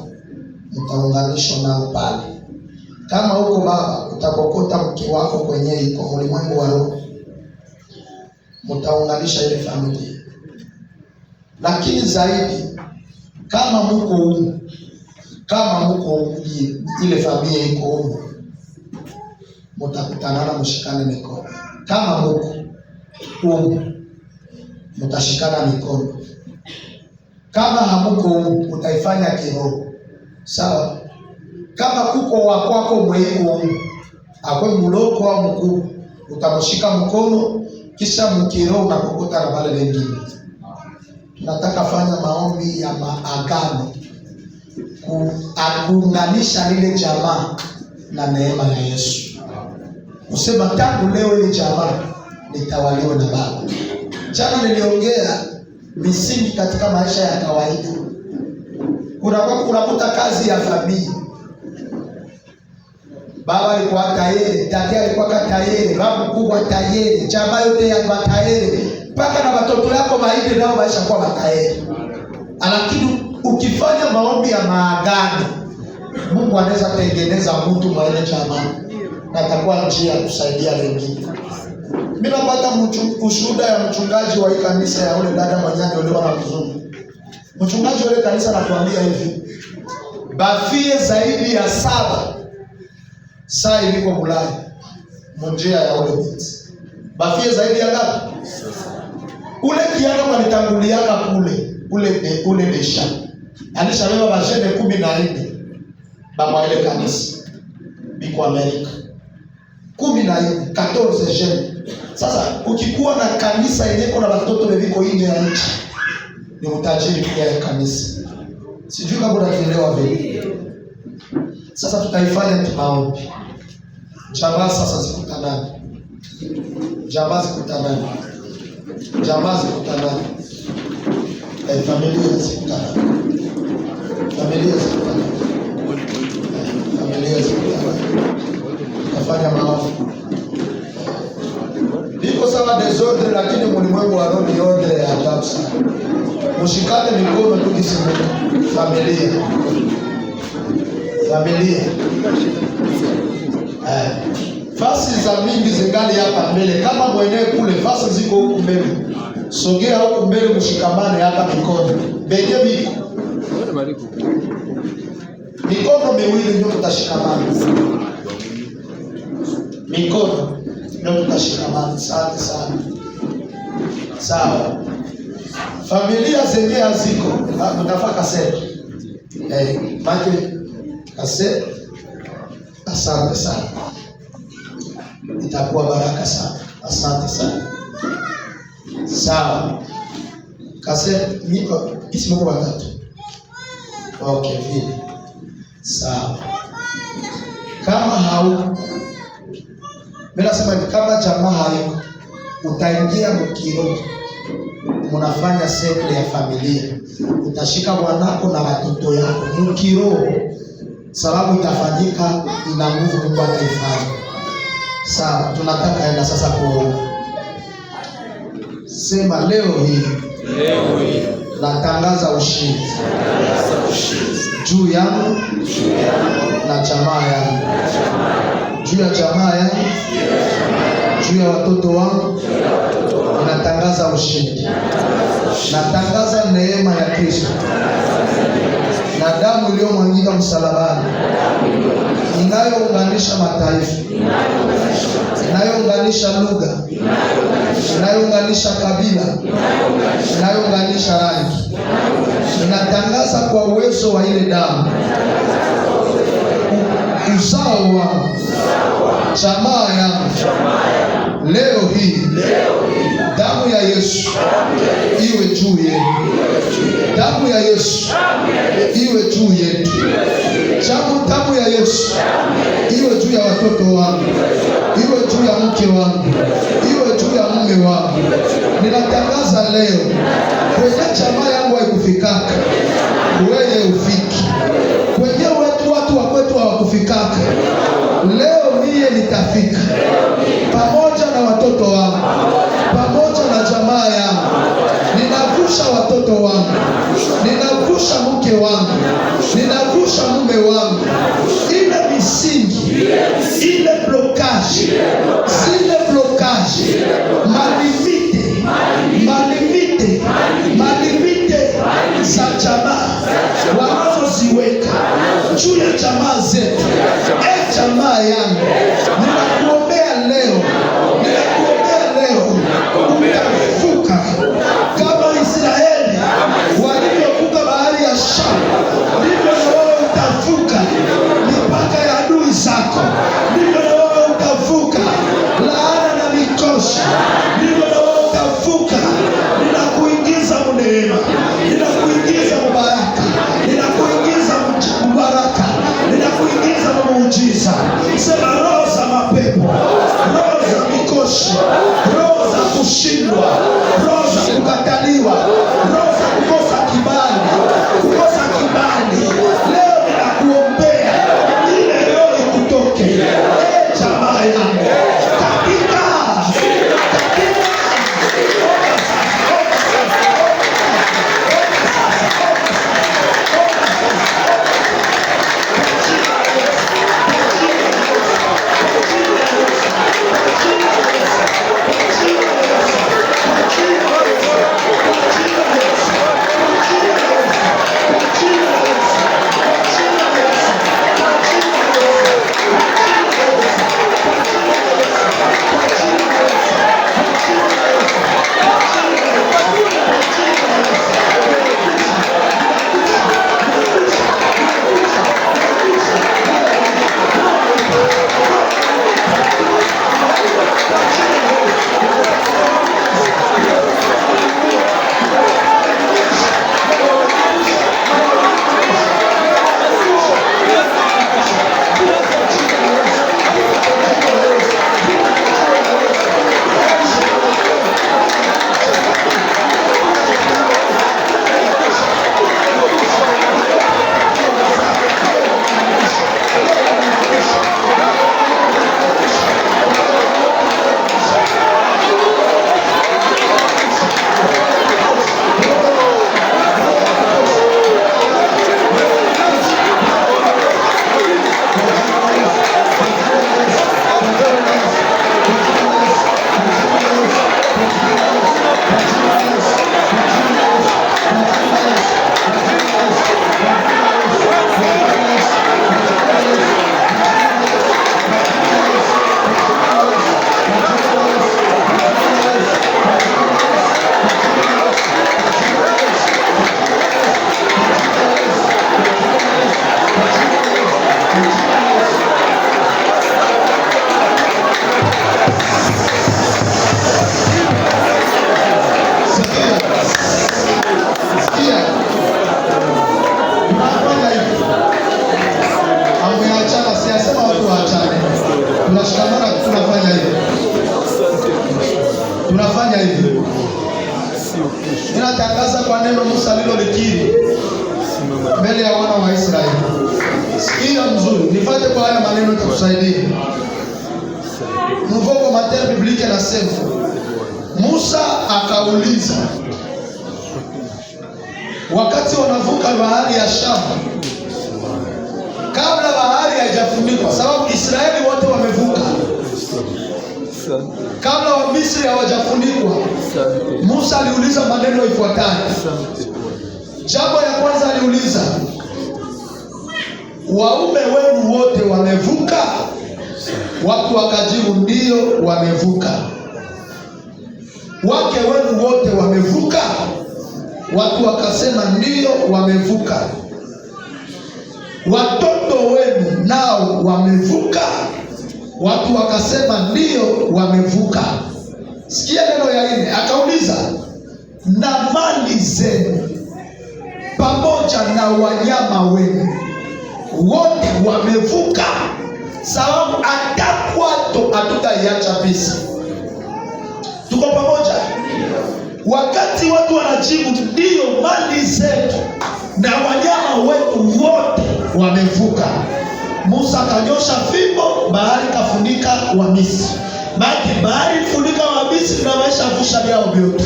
mtaunganishwa nao pale. Kama huko baba, utakokota mke wako kwenye iko ulimwengu wa roho, mtaunganisha ile familia. Lakini zaidi, kama mko huko, ile familia iko huko, mtakutanana, mshikane mikono. Kama mko huko, mtashikana mikono. Kama hamuko huko, utaifanya kiroho. Sawa? Kama kuko wakwako mweko akwe muloko au mkuu, utamshika mkono, kisha mkiroho unakokota na wale wengine. Tunataka fanya maombi ya maagano, kuunganisha ile jamaa na neema ya Yesu. Usema tangu leo ile jamaa nitawaliwa na Baba. Jana niliongea misingi katika maisha ya kawaida. Unakuta kazi ya familia. Baba alikuwa tayari, tati alikuwa tayari, babu kubwa tayari, jamaa yote ya tayari, mpaka na watoto yako maidi nao maisha kwa tayari. Lakini ukifanya maombi ya maagano, Mungu anaweza tengeneza mtu mwenye jamaa na atakuwa njia ya kusaidia wengine. Mimi napata ushuhuda ya mchungaji wa kanisa ya ule dada Manyani olewa na mzungu. Mchungaji wa ile kanisa anatuambia hivi, bafie zaidi ya 7 saa iliko Bulaya munjia ya ule binti. Bafie zaidi ya ngapi? Ule kiana walitanguliaka ule desha. Alishabeba bajene 14 baba ile kanisa biko Amerika. 14 jene. Sasa ukikuwa na kanisa yenye na watoto weviko nje ya nchi, ni utajiri pia ya kanisa. Sijui kama unaelewa vile. Sasa tutaifanya maombi. Jamaa sasa zikutanane. Jamaa zikutanane. Familia zikutanane. Kafanya maombi. Iko sawa desordre, lakini mlimwengu wa roho ni ordre ya ajabu sana. Mshikane mikono tukisimuka. Familia. Fasi za mingi zingali hapa mbele. Kama mwenyewe kule fasi ziko huku mbele, sogea huku mbele, mshikamane hapa mikono. Benye mikono miwili ndio tutashikamana. Mikono ndio tutashikamana. Sana. Sawa. Familia zenye haziko, mtafaka kaseti. Make kaseti. Asante sana. Itakuwa baraka sana. Asante sana. Sawa. Kaseti niko isimu kwa watatu. Okay, vile. Sawa. Kama hau, mimi nasema kama jamaa hayo, utaingia mkiro, mnafanya sekre ya familia. Utashika mwanako na watoto yako mkiro, sababu itafanyika, ina nguvu Mungu ataifanya. Sawa, tunataka enda sasa kuomba. Sema leo hii natangaza ushindi juu yangu na jamaa yangu, juu ya jamaa yangu, juu ya watoto wangu. Natangaza ushindi, natangaza neema ya Kristo na damu iliyomwagika msalabani, inayounganisha mataifa, inayounganisha lugha, inayounganisha kabila, inayounganisha rangi. Ninatangaza kwa uwezo wa ile damu, uzao wangu, jamaa yangu, leo hii Damu ya Yesu iwe juu yenu. Damu ya Yesu iwe juu yetu. Damu ya Yesu iwe juu ya watoto wangu, iwe juu ya mke wangu, iwe juu ya mume wangu. Ninatangaza leo, kwenye jamaa yangu haikufikaka, wewe ufiki. Kwenye watu wa kwetu hawakufikaka, leo mie nitafika, pamoja na watoto wangu, pamoja na jamaa yangu. Ninavusha watoto wangu, ninavusha mke wangu, ninavusha mume wangu. Ile misingi, ile blokaji, zile blokaji, malimite za jamaa wanazoziweka juu ya jamaa zetu. Jamaa yangu, ninakuombea leo, utavuka kama Israeli walivyovuka bahari ya Shamu. Ndivyo na wewe utavuka mipaka ya adui zako. Ndivyo na wewe utavuka laana na mikosi. Ndivyo na wewe utavuka. Ninakuingiza neema, ninakuingiza baraka, ninakuingiza baraka, ninakuingiza muujiza. Sema roho za mapepo, roho za mikosi, roho za kushindwa, roho za kukataliwa, roho za kukosa kibali, leo ninakuombea ile roho ikutoke. Jamaa yangu, katika tunafanya hivi. Ninatangaza kwa neno Musa alilolikiri mbele ya wana wa Israeli. Sikia mzuri, nifuate kwa haya maneno tukusaidia. Nouveau commentaire biblique nasema, Musa akauliza wakati wanavuka bahari ya Shamu, kabla bahari haijafunikwa, sababu Israeli wote wamevuka kabla wa Misri hawajafunikwa. Musa aliuliza maneno ifuatayo. Jambo ya kwanza aliuliza, waume wenu wote wamevuka? Watu wakajibu ndio wamevuka. Wake wenu wote wamevuka? Watu wakasema ndio wamevuka. Watoto wenu nao wamevuka? Watu wakasema ndio wamevuka. Sikia neno ya 4, akauliza na mali zenu pamoja na wanyama wenu wote wamevuka, sababu hata kwato hatutaiacha pesa. Tuko pamoja? Wakati watu wanajibu ndio, mali zetu na wanyama wetu wote wamevuka, Musa akanyosha fimbo, bahari kafunika Wamisri. Maana bahari funika Wamisri na maisha vusha vyao vyote.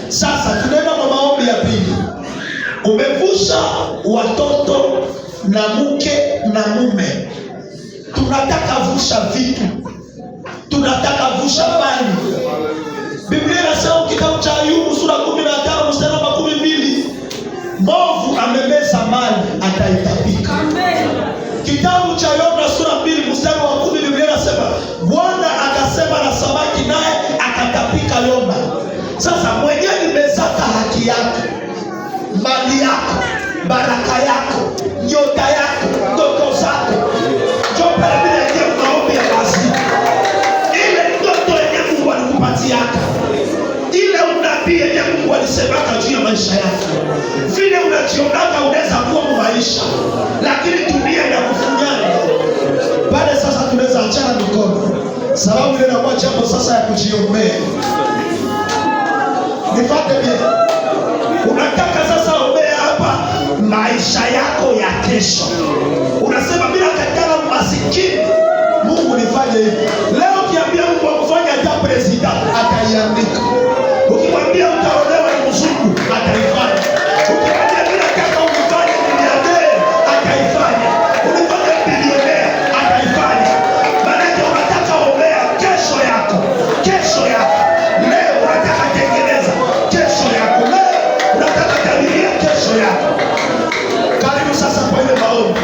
Sasa tunaenda kwa maombi ya pili. Umevusha watoto na mke na mume, tunataka vusha vitu, tunataka vusha mali. Biblia inasema kitabu cha Ayubu sura 15 mstari wa 12, mwovu amemeza mali ataitapika. Kitabu cha Yona sura 2 mstari wa 10, Biblia inasema Bwana akasema na samaki naye akatapika Yona. Sasa mwenyewe nimezaka haki yako, mali yako, baraka yako, nyota yako, ndoto zako. Njoo bila kia maombi ya basi. Ile ndoto yenye Mungu alikupatiaka, ile unabii yenye Mungu alisemaka juu ya maisha yako, vile unajionaka unaweza kuwa maisha, lakini dunia inakufunyana. Baada sasa tunaweza achana mikono, sababu ile inakuwa jambo sasa ya kujiombea. Nifuate bien. Unataka sasa ombea hapa maisha yako ya kesho. Unasema bila katala masikini, Mungu nifanye hivi. Leo ukiambia Mungu akufanye hata president, ataiandika. Ukimwambia utaolewa na mzungu, ataifanya. Ukimwambia bila kaka ukifanye miliardea, ataifanya. Ukifanya bilionea, ataifanya. Maana unataka ombea kesho yako. Kesho yako. Leo unataka tengeneza kesho yako. Leo unataka tabiria kesho yako. Karibu sasa kwa ile maombi.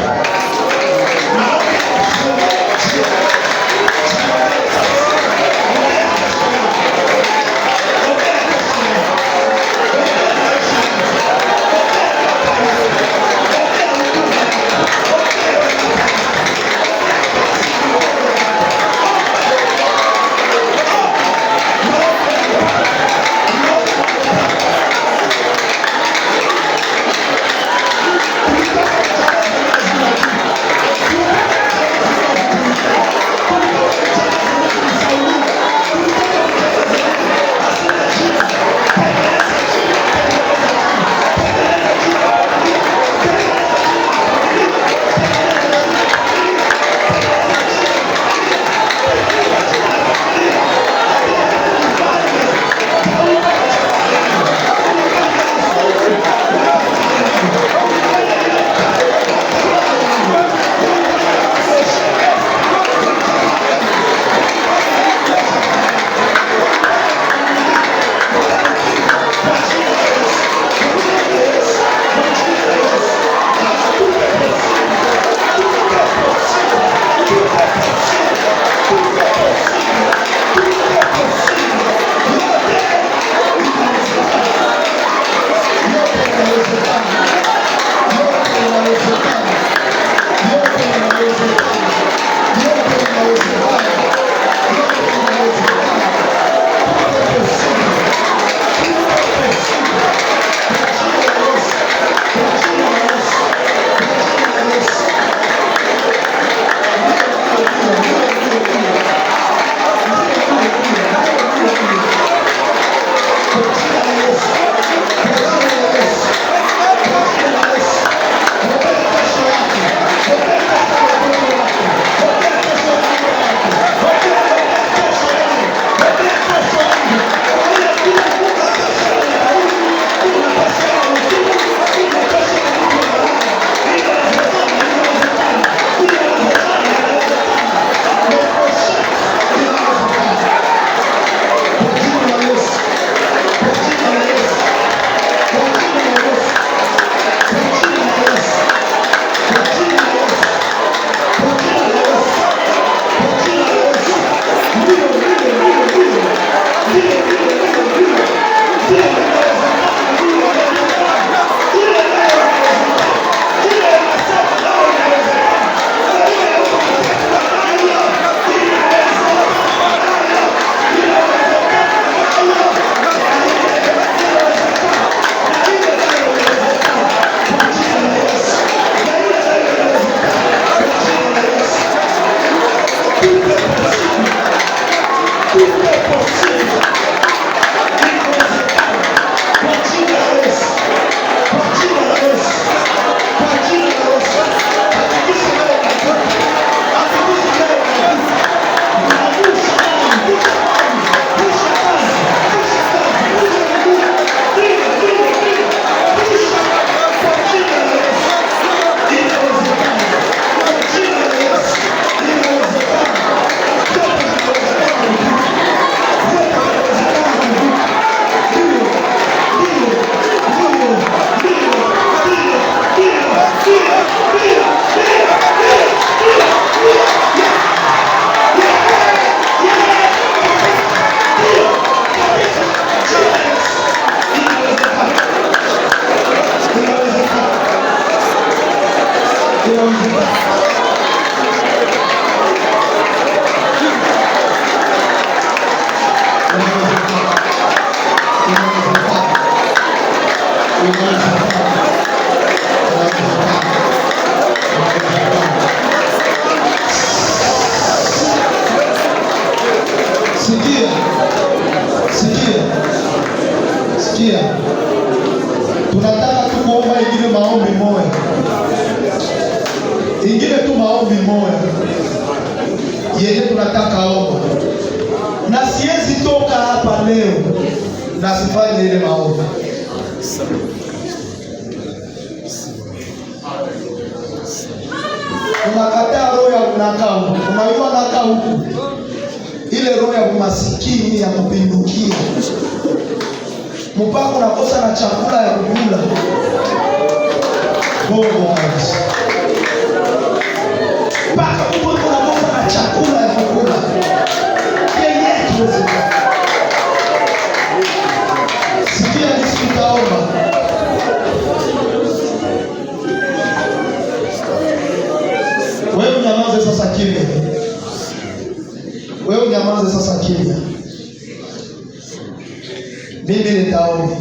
Sikia. Tunataka tu kuomba ingine maombi moja. Ingine tu maombi moja. Yeye tunataka omba. Na siwezi toka hapa leo na sifanye ile maombi. Unakataa roho ya unakaa. Unaiona nakaa huku. Ile roho ya umasikini ya kupindukia. Mpaka unakosa na chakula ya kukula. Bongo kabisa. Mpaka unakosa na chakula ya kukula. Yeye tuweze. Sikia nisitaomba. Wewe unyamaze sasa kimya. Wewe unyamaze sasa kimya. Mimi nitaomba.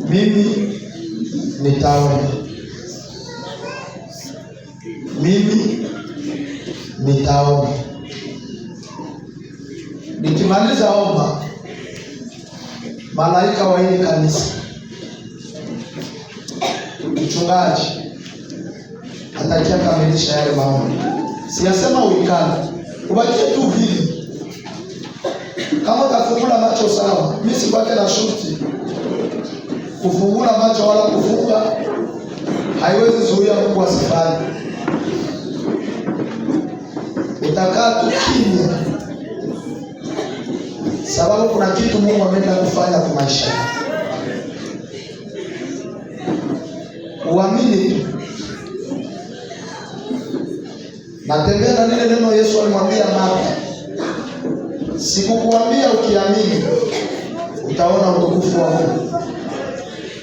Mimi nitaomba. Mimi nitaomba. Nikimaliza omba, malaika wa hili kanisa, mchungaji atakia kamilisha yale maombi. Siyasema uikane, ubakie tu vile. Kama utafungula macho sawa, mimi sibaki na shuti. Kufungula macho wala kufunga haiwezi zuia Mungu asifanye. Utakaa tu kimya, sababu kuna kitu Mungu ameenda kufanya kwa maisha yako. Uamini tu. Natembea na lile neno Yesu alimwambia Martha. Sikukuambia ukiamini utaona utukufu wa Mungu.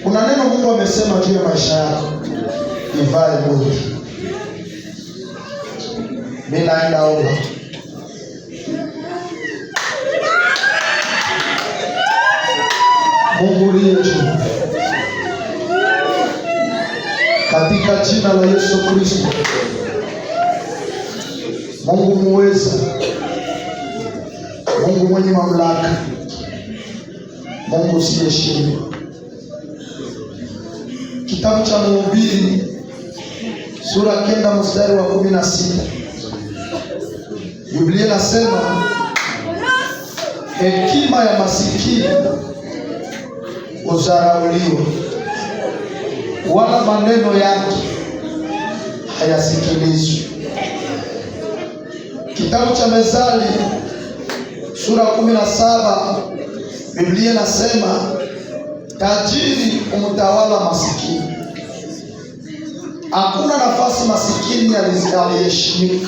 Kuna neno Mungu amesema juu ya maisha yako. Ivae mwili. Mimi naenda omba. Mungu uliye juu, katika jina la Yesu Kristo, Mungu muweza, Mungu mwenye mamlaka, Mungu usiyeshindwa. Kitabu cha Mhubiri sura 9 mstari wa 16. Biblia inasema hekima ya masikini udharauliwa, wala maneno yake hayasikilizwi. Kitabu cha Mezali sura 17, Biblia inasema tajiri umtawala masikini. Hakuna nafasi masikini aliheshimika.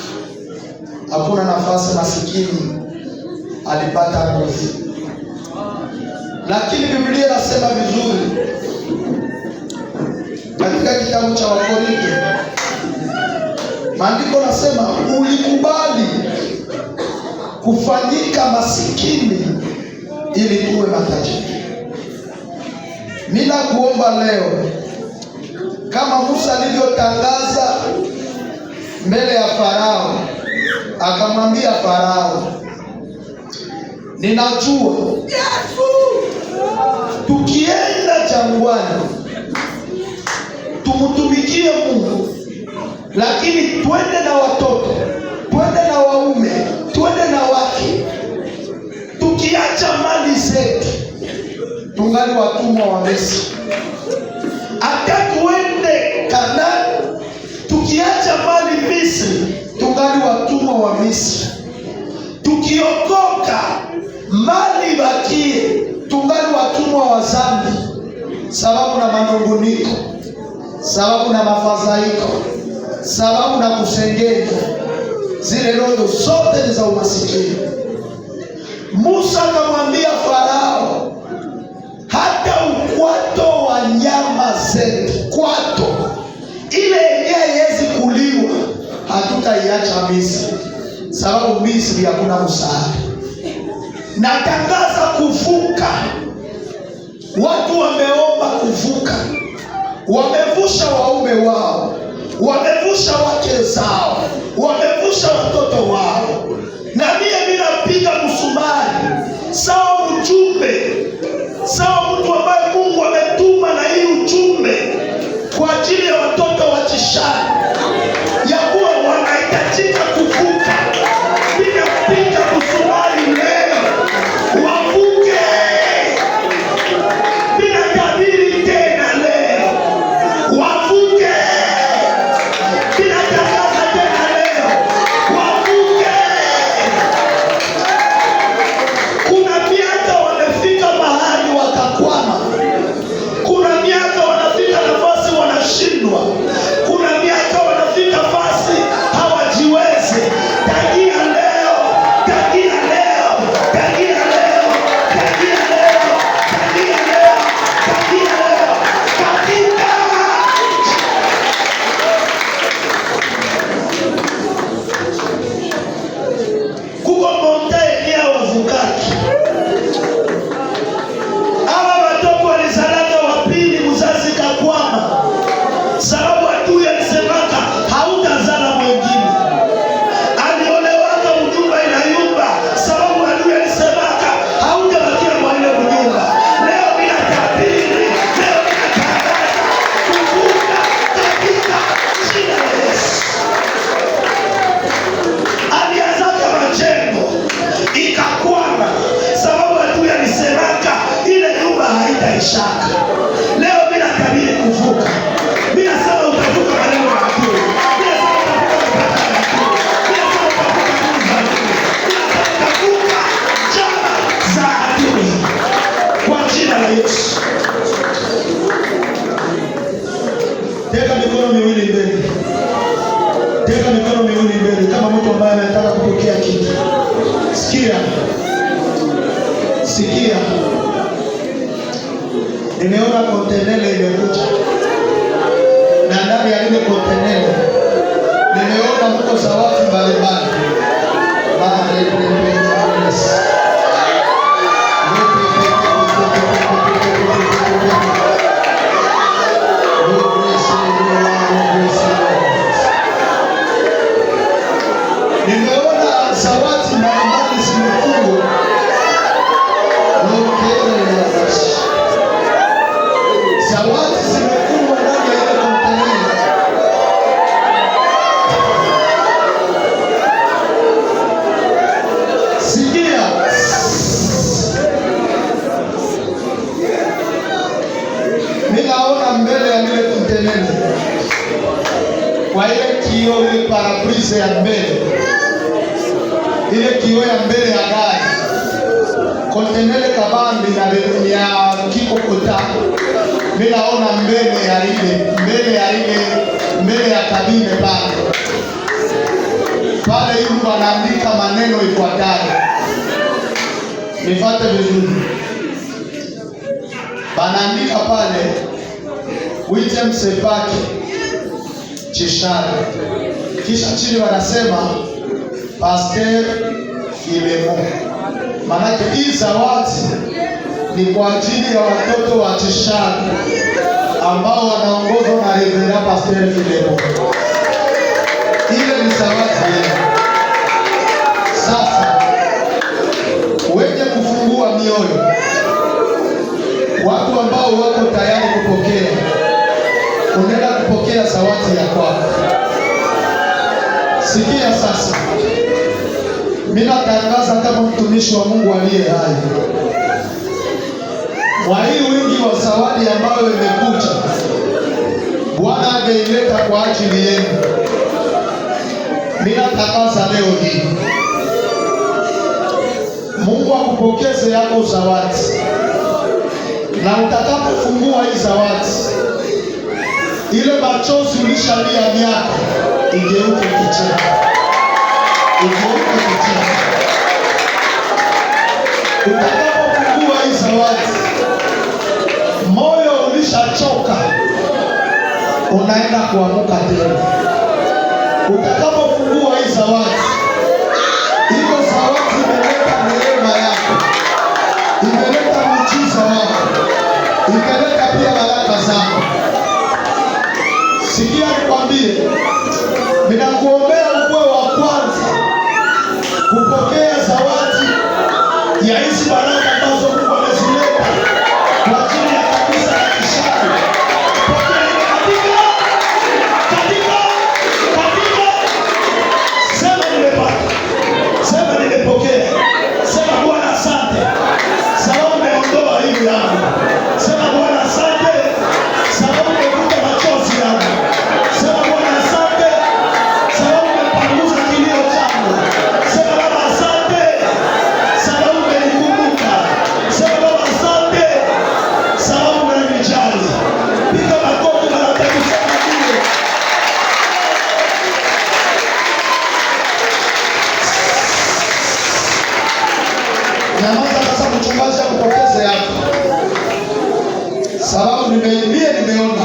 Hakuna nafasi masikini alipata nguvu. Lakini Biblia inasema vizuri katika kitabu cha Wakorintho, maandiko nasema ulikubali kufanyika masikini ili tuwe matajiri. Mimi nakuomba leo, kama Musa alivyotangaza mbele ya Farao, akamwambia Farao, ninajua tukienda jangwani tumtumikie Mungu, lakini twende na watoto, twende na waume, twende na wake, tukiacha mali zetu tungali watumwa wa Misri. Hata tuende Kanaani, tukiacha mali Misri tungali watumwa wa Misri. Tukiokoka mali bakie tungali watumwa wa dhambi, sababu na manunguniko, sababu na mafadhaiko, sababu na kusengenya. Zile roho zote ni za umasikini. Musa akamwambia Farao, hata ukwato wa nyama zetu, kwato ile yenyewe haiwezi kuliwa, hatutaiacha Misri, sababu Misri hakuna msaada. Natangaza kuvuka Watu wameomba kuvuka, wamevusha waume wao, wamevusha wake zao, wamevusha watoto wao, na mimi napiga msumari sawa mjumbe, sawa mtu ambaye Mungu ametuma na hii ujumbe kwa ajili ya watoto wa Chishari ya kuwa wanahitajika kuvuka. Ninapiga msumari leo wavuke. Ninatabiri tena leo wavuke. Ninatangaza tena leo wavuke. Kuna miaka wamefika mahali wakakwama. Kuna miaka wanafika nafasi wanashindwa. Kuna miaka wanafika nafasi hawajiwezi. Tangia leo, tangia leo, tangia leo, tangia leo, tangia leo, tangia leo, katika kuko montagne ya wavukaki. Hawa watoto walizalaka wa pili, mzazi kakwama, sababu adui alisemaka hautazala mwingine. Aliolewaka mjumba inayumba, sababu adui alisemaka hautabakia kwa ile mjumba. Leo ninatabiri, leo ninatangaza kuvuka katika jina la Yesu. Alianzaka majengo ikakwama, sababu adui alisemaka ile nyumba haitaishaka. Leo mimi natabiri kuvuka. Mimi nasema utavuka maneno ya adui. Mimi nasema utavuka mipaka ya adui. Mimi nasema utavuka njama za adui kwa jina la Yesu. Teka mikono miwili mbele. Teka mikono miwili mbele kama mtu ambaye anataka kupokea kitu. Sikia. Sikia. Nimeona kontenele imekuja. Na ndani ya ile kontenele nimeona mko zawadi mbalimbali. Nimeona zawadi mbalimbali zimefungwa. Zawadi zimefungwa ndani ya ile kontenele. Sikia. Ninaona mbele ya ile kontenele, kwa ile kioo, ile parabrise ya mbele, ile kioo ya mbele ya gari, kontenele kabambi na ya kikokota. Ninaona mbele ya kabine pale yuko anaandika maneno ifuatayo. Nifuate vizuri. Banaandika pale William Sepaki Chishari. Kisha chini wanasema Pastor Filemon. Maana hii zawadi ni kwa ajili ya watoto wa Chishari ambao wanaongozwa na Reverend Pastor Filemon. Ile ni zawadi yenu. Sasa wenye kufungua mioyo, watu ambao wako tayari kupokea, unaenda kupokea zawadi ya kwako. Sikia sasa, mimi natangaza kama mtumishi wa Mungu aliye hai, kwa hii wingi wa zawadi ambayo imekuja, Bwana ameileta kwa ajili yenu. Mimi natangaza leo hii, Mungu akupokeze yako zawadi, na utakapofungua hii zawadi, ile machozi ulishalia miaka igeuke kicheko, igeuke kicheko. Utakapofungua hii zawadi, moyo ulishachoka unaenda kuamuka tena. Utakapofungua hii zawadi, hiyo zawadi imeleta neema yako, imeleta muujiza wako, ipeleka pia baraka zako. Sikia nikwambie, ninakuombea ukuwe wa kwanza kupokea zawadi ya hizi baraka ambazo Mungu amezileta kwa ajili ya kanisa la Kishari. Pokea ile katika sema nimepata, sema nimepokea, sema Bwana asante, sababu umeondoa hili yangu, sema Bwana asante, sababu umevuta machozi yangu, sema Bwana asante, sababu umepanguza kilio changu, sema Baba asante, sababu umenikumbuka, sema Baba asante, sababu unanijali. Piga makofi mara tatu sana vile. Nyamaza sasa, mchungaji akupokeze hapa, sababu nimeona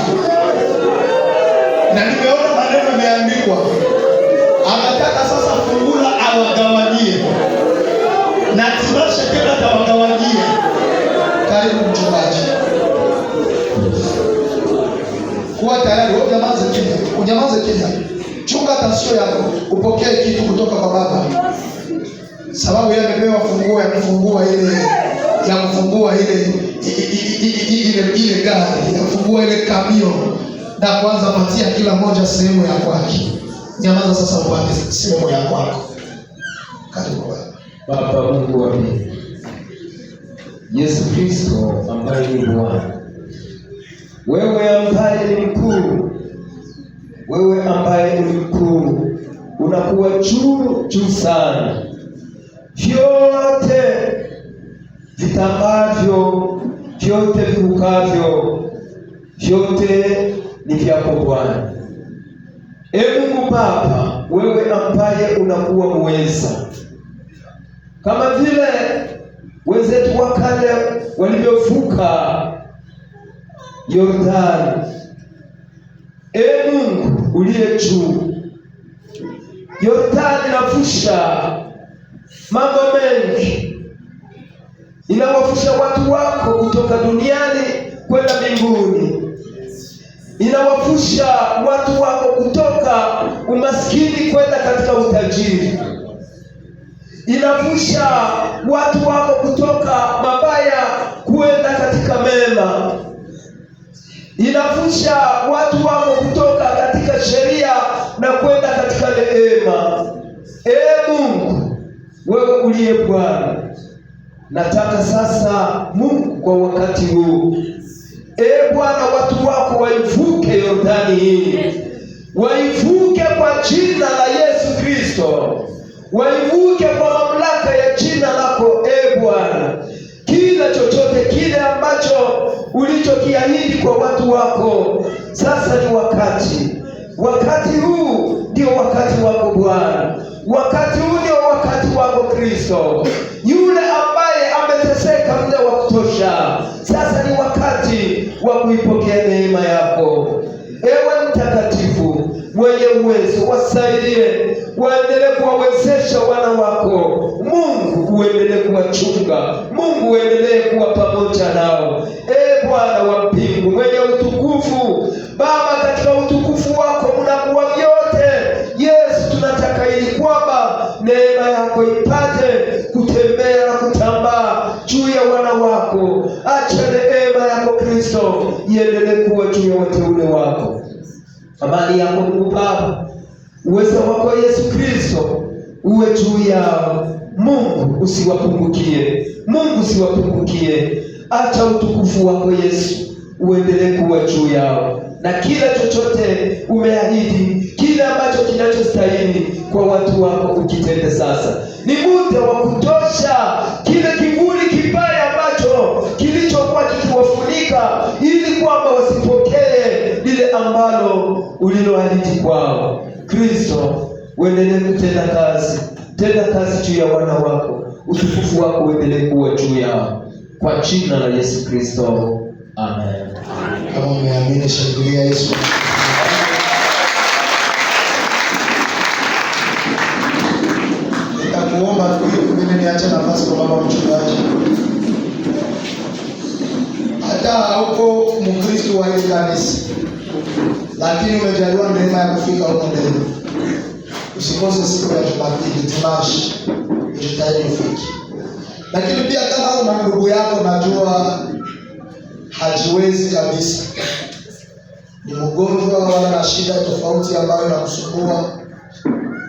na nimeona maneno yameandikwa. Anataka sasa fungula awagawanyie na tibashe tena atawagawanyie. Karibu mchungaji, kuwa tayari. Wewe unyamaze kimya, chunga tasio yako, upokee kitu kutoka kwa Baba, sababu yeye amepewa funguo ya kufungua ile gari, ya kufungua ile kamio na kuanza patia kila moja sehemu ya kwake. Nyamaza sasa, upate sehemu ya kwako. Karibu Baba. Baba Mungu wa mbinguni, Yesu Kristo ambaye ni Bwana, wewe ambaye ni mkuu, wewe ambaye ni mkuu, unakuwa juu sana. Vyote vitambavyo, vyote virukavyo, vyote ni vyako Bwana. Mungu Baba, wewe ambaye unakuwa muweza, kama vile wenzetu wa kale walivyovuka Yordani. Mungu uliye juu, Yordani inavusha mambo mengi, inawavusha watu wako kutoka duniani kwenda mbinguni, inawavusha watu wako kutoka umaskini kwenda katika utajiri, inavusha watu wako kutoka mabaya kwenda katika mema, inavusha watu wako kutoka katika sheria na kwenda katika neema. Mungu, wewe uliye Bwana, nataka sasa Mungu kwa wakati huu, Bwana, watu wako waivuke Yordani hii, waivuke kwa jina la Yesu Kristo, waivuke kwa mamlaka ya jina lako. Bwana, kila chochote kile ambacho ulichokiahidi kwa watu wako, sasa ni wakati huu ndio wakati wako Bwana, wakati huu ndio wakati wako Kristo. Yule ambaye ameteseka muda wa kutosha, sasa ni wakati wa kuipokea neema yako. Ewe Mtakatifu mwenye uwezo, wasaidie, waendelee kuwawezesha wana wako. Mungu uendelee kuwachunga, Mungu uendelee kuwa pamoja nao. Bwana wa mbingu mwenye utukufu, Baba, katika utukufu wako mnakuwa vyote. Yesu, tunataka ili kwamba neema yako ipate kutembea na kutambaa juu ya wana wako. Acha neema yako Kristo iendelee kuwa juu ya wateule wako. Amani yako Mungu Baba, uwezo wako Yesu Kristo uwe juu yao. Mungu usiwapungukie, Mungu usiwapungukie. Acha utukufu wako Yesu uendelee kuwa juu yao, na kila chochote umeahidi, kile ambacho kinachostahili kwa watu wako ukitende sasa. Ni muda wa kutosha kile kivuli kibaya ambacho kilichokuwa kikiwafunika, ili kwamba wasipokee lile ambalo uliloahidi kwao. Kristo, uendelee kutenda kazi, tenda kazi juu ya wana wako, utukufu wako uendelee kuwa juu yao, kwa jina la Yesu Kristo, amen. Kama umeamini, shangilia Yesu. Nitakuomba tu mimi niache nafasi kwa baba mchungaji. Hata hauko Mkristo wa hili kanisa, lakini umejaliwa neema ya kufika huko mbele, usikose siku ya Jumapili Dimashi, ujitahidi ufike. Lakini pia kama una ndugu yako najua hajiwezi kabisa, ni mgonjwa wala na shida tofauti ambayo inamsumbua,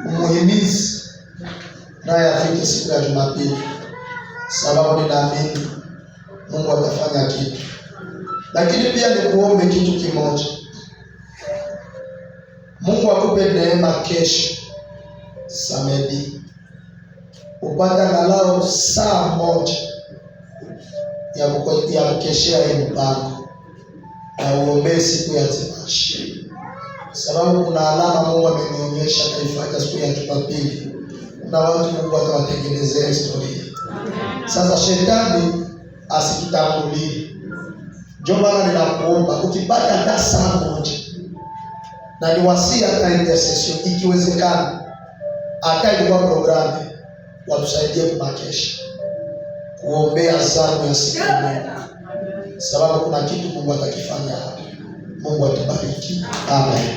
umuhimizi naye afike siku ya Jumapili, sababu ninaamini Mungu atafanya kitu. Lakini pia nikuombe kitu kimoja, Mungu akupe neema kesho Samedi upate angalau saa moja ya kukeshea hii mpango na uombee siku ya Dimashi, sababu kuna alama Mungu amenionyesha ataifanya siku ya Jumapili. Kuna watu Mungu atawatengenezea historia. Sasa shetani asitutangulie. Ndio maana ninakuomba ukipata hata saa moja, na niwasia hata intercession ikiwezekana, hata ilikuwa programu watusaidie kumakesha kuombea zamu ya siku moja, sababu kuna kitu Mungu atakifanya hapa. Mungu atubariki. Amen.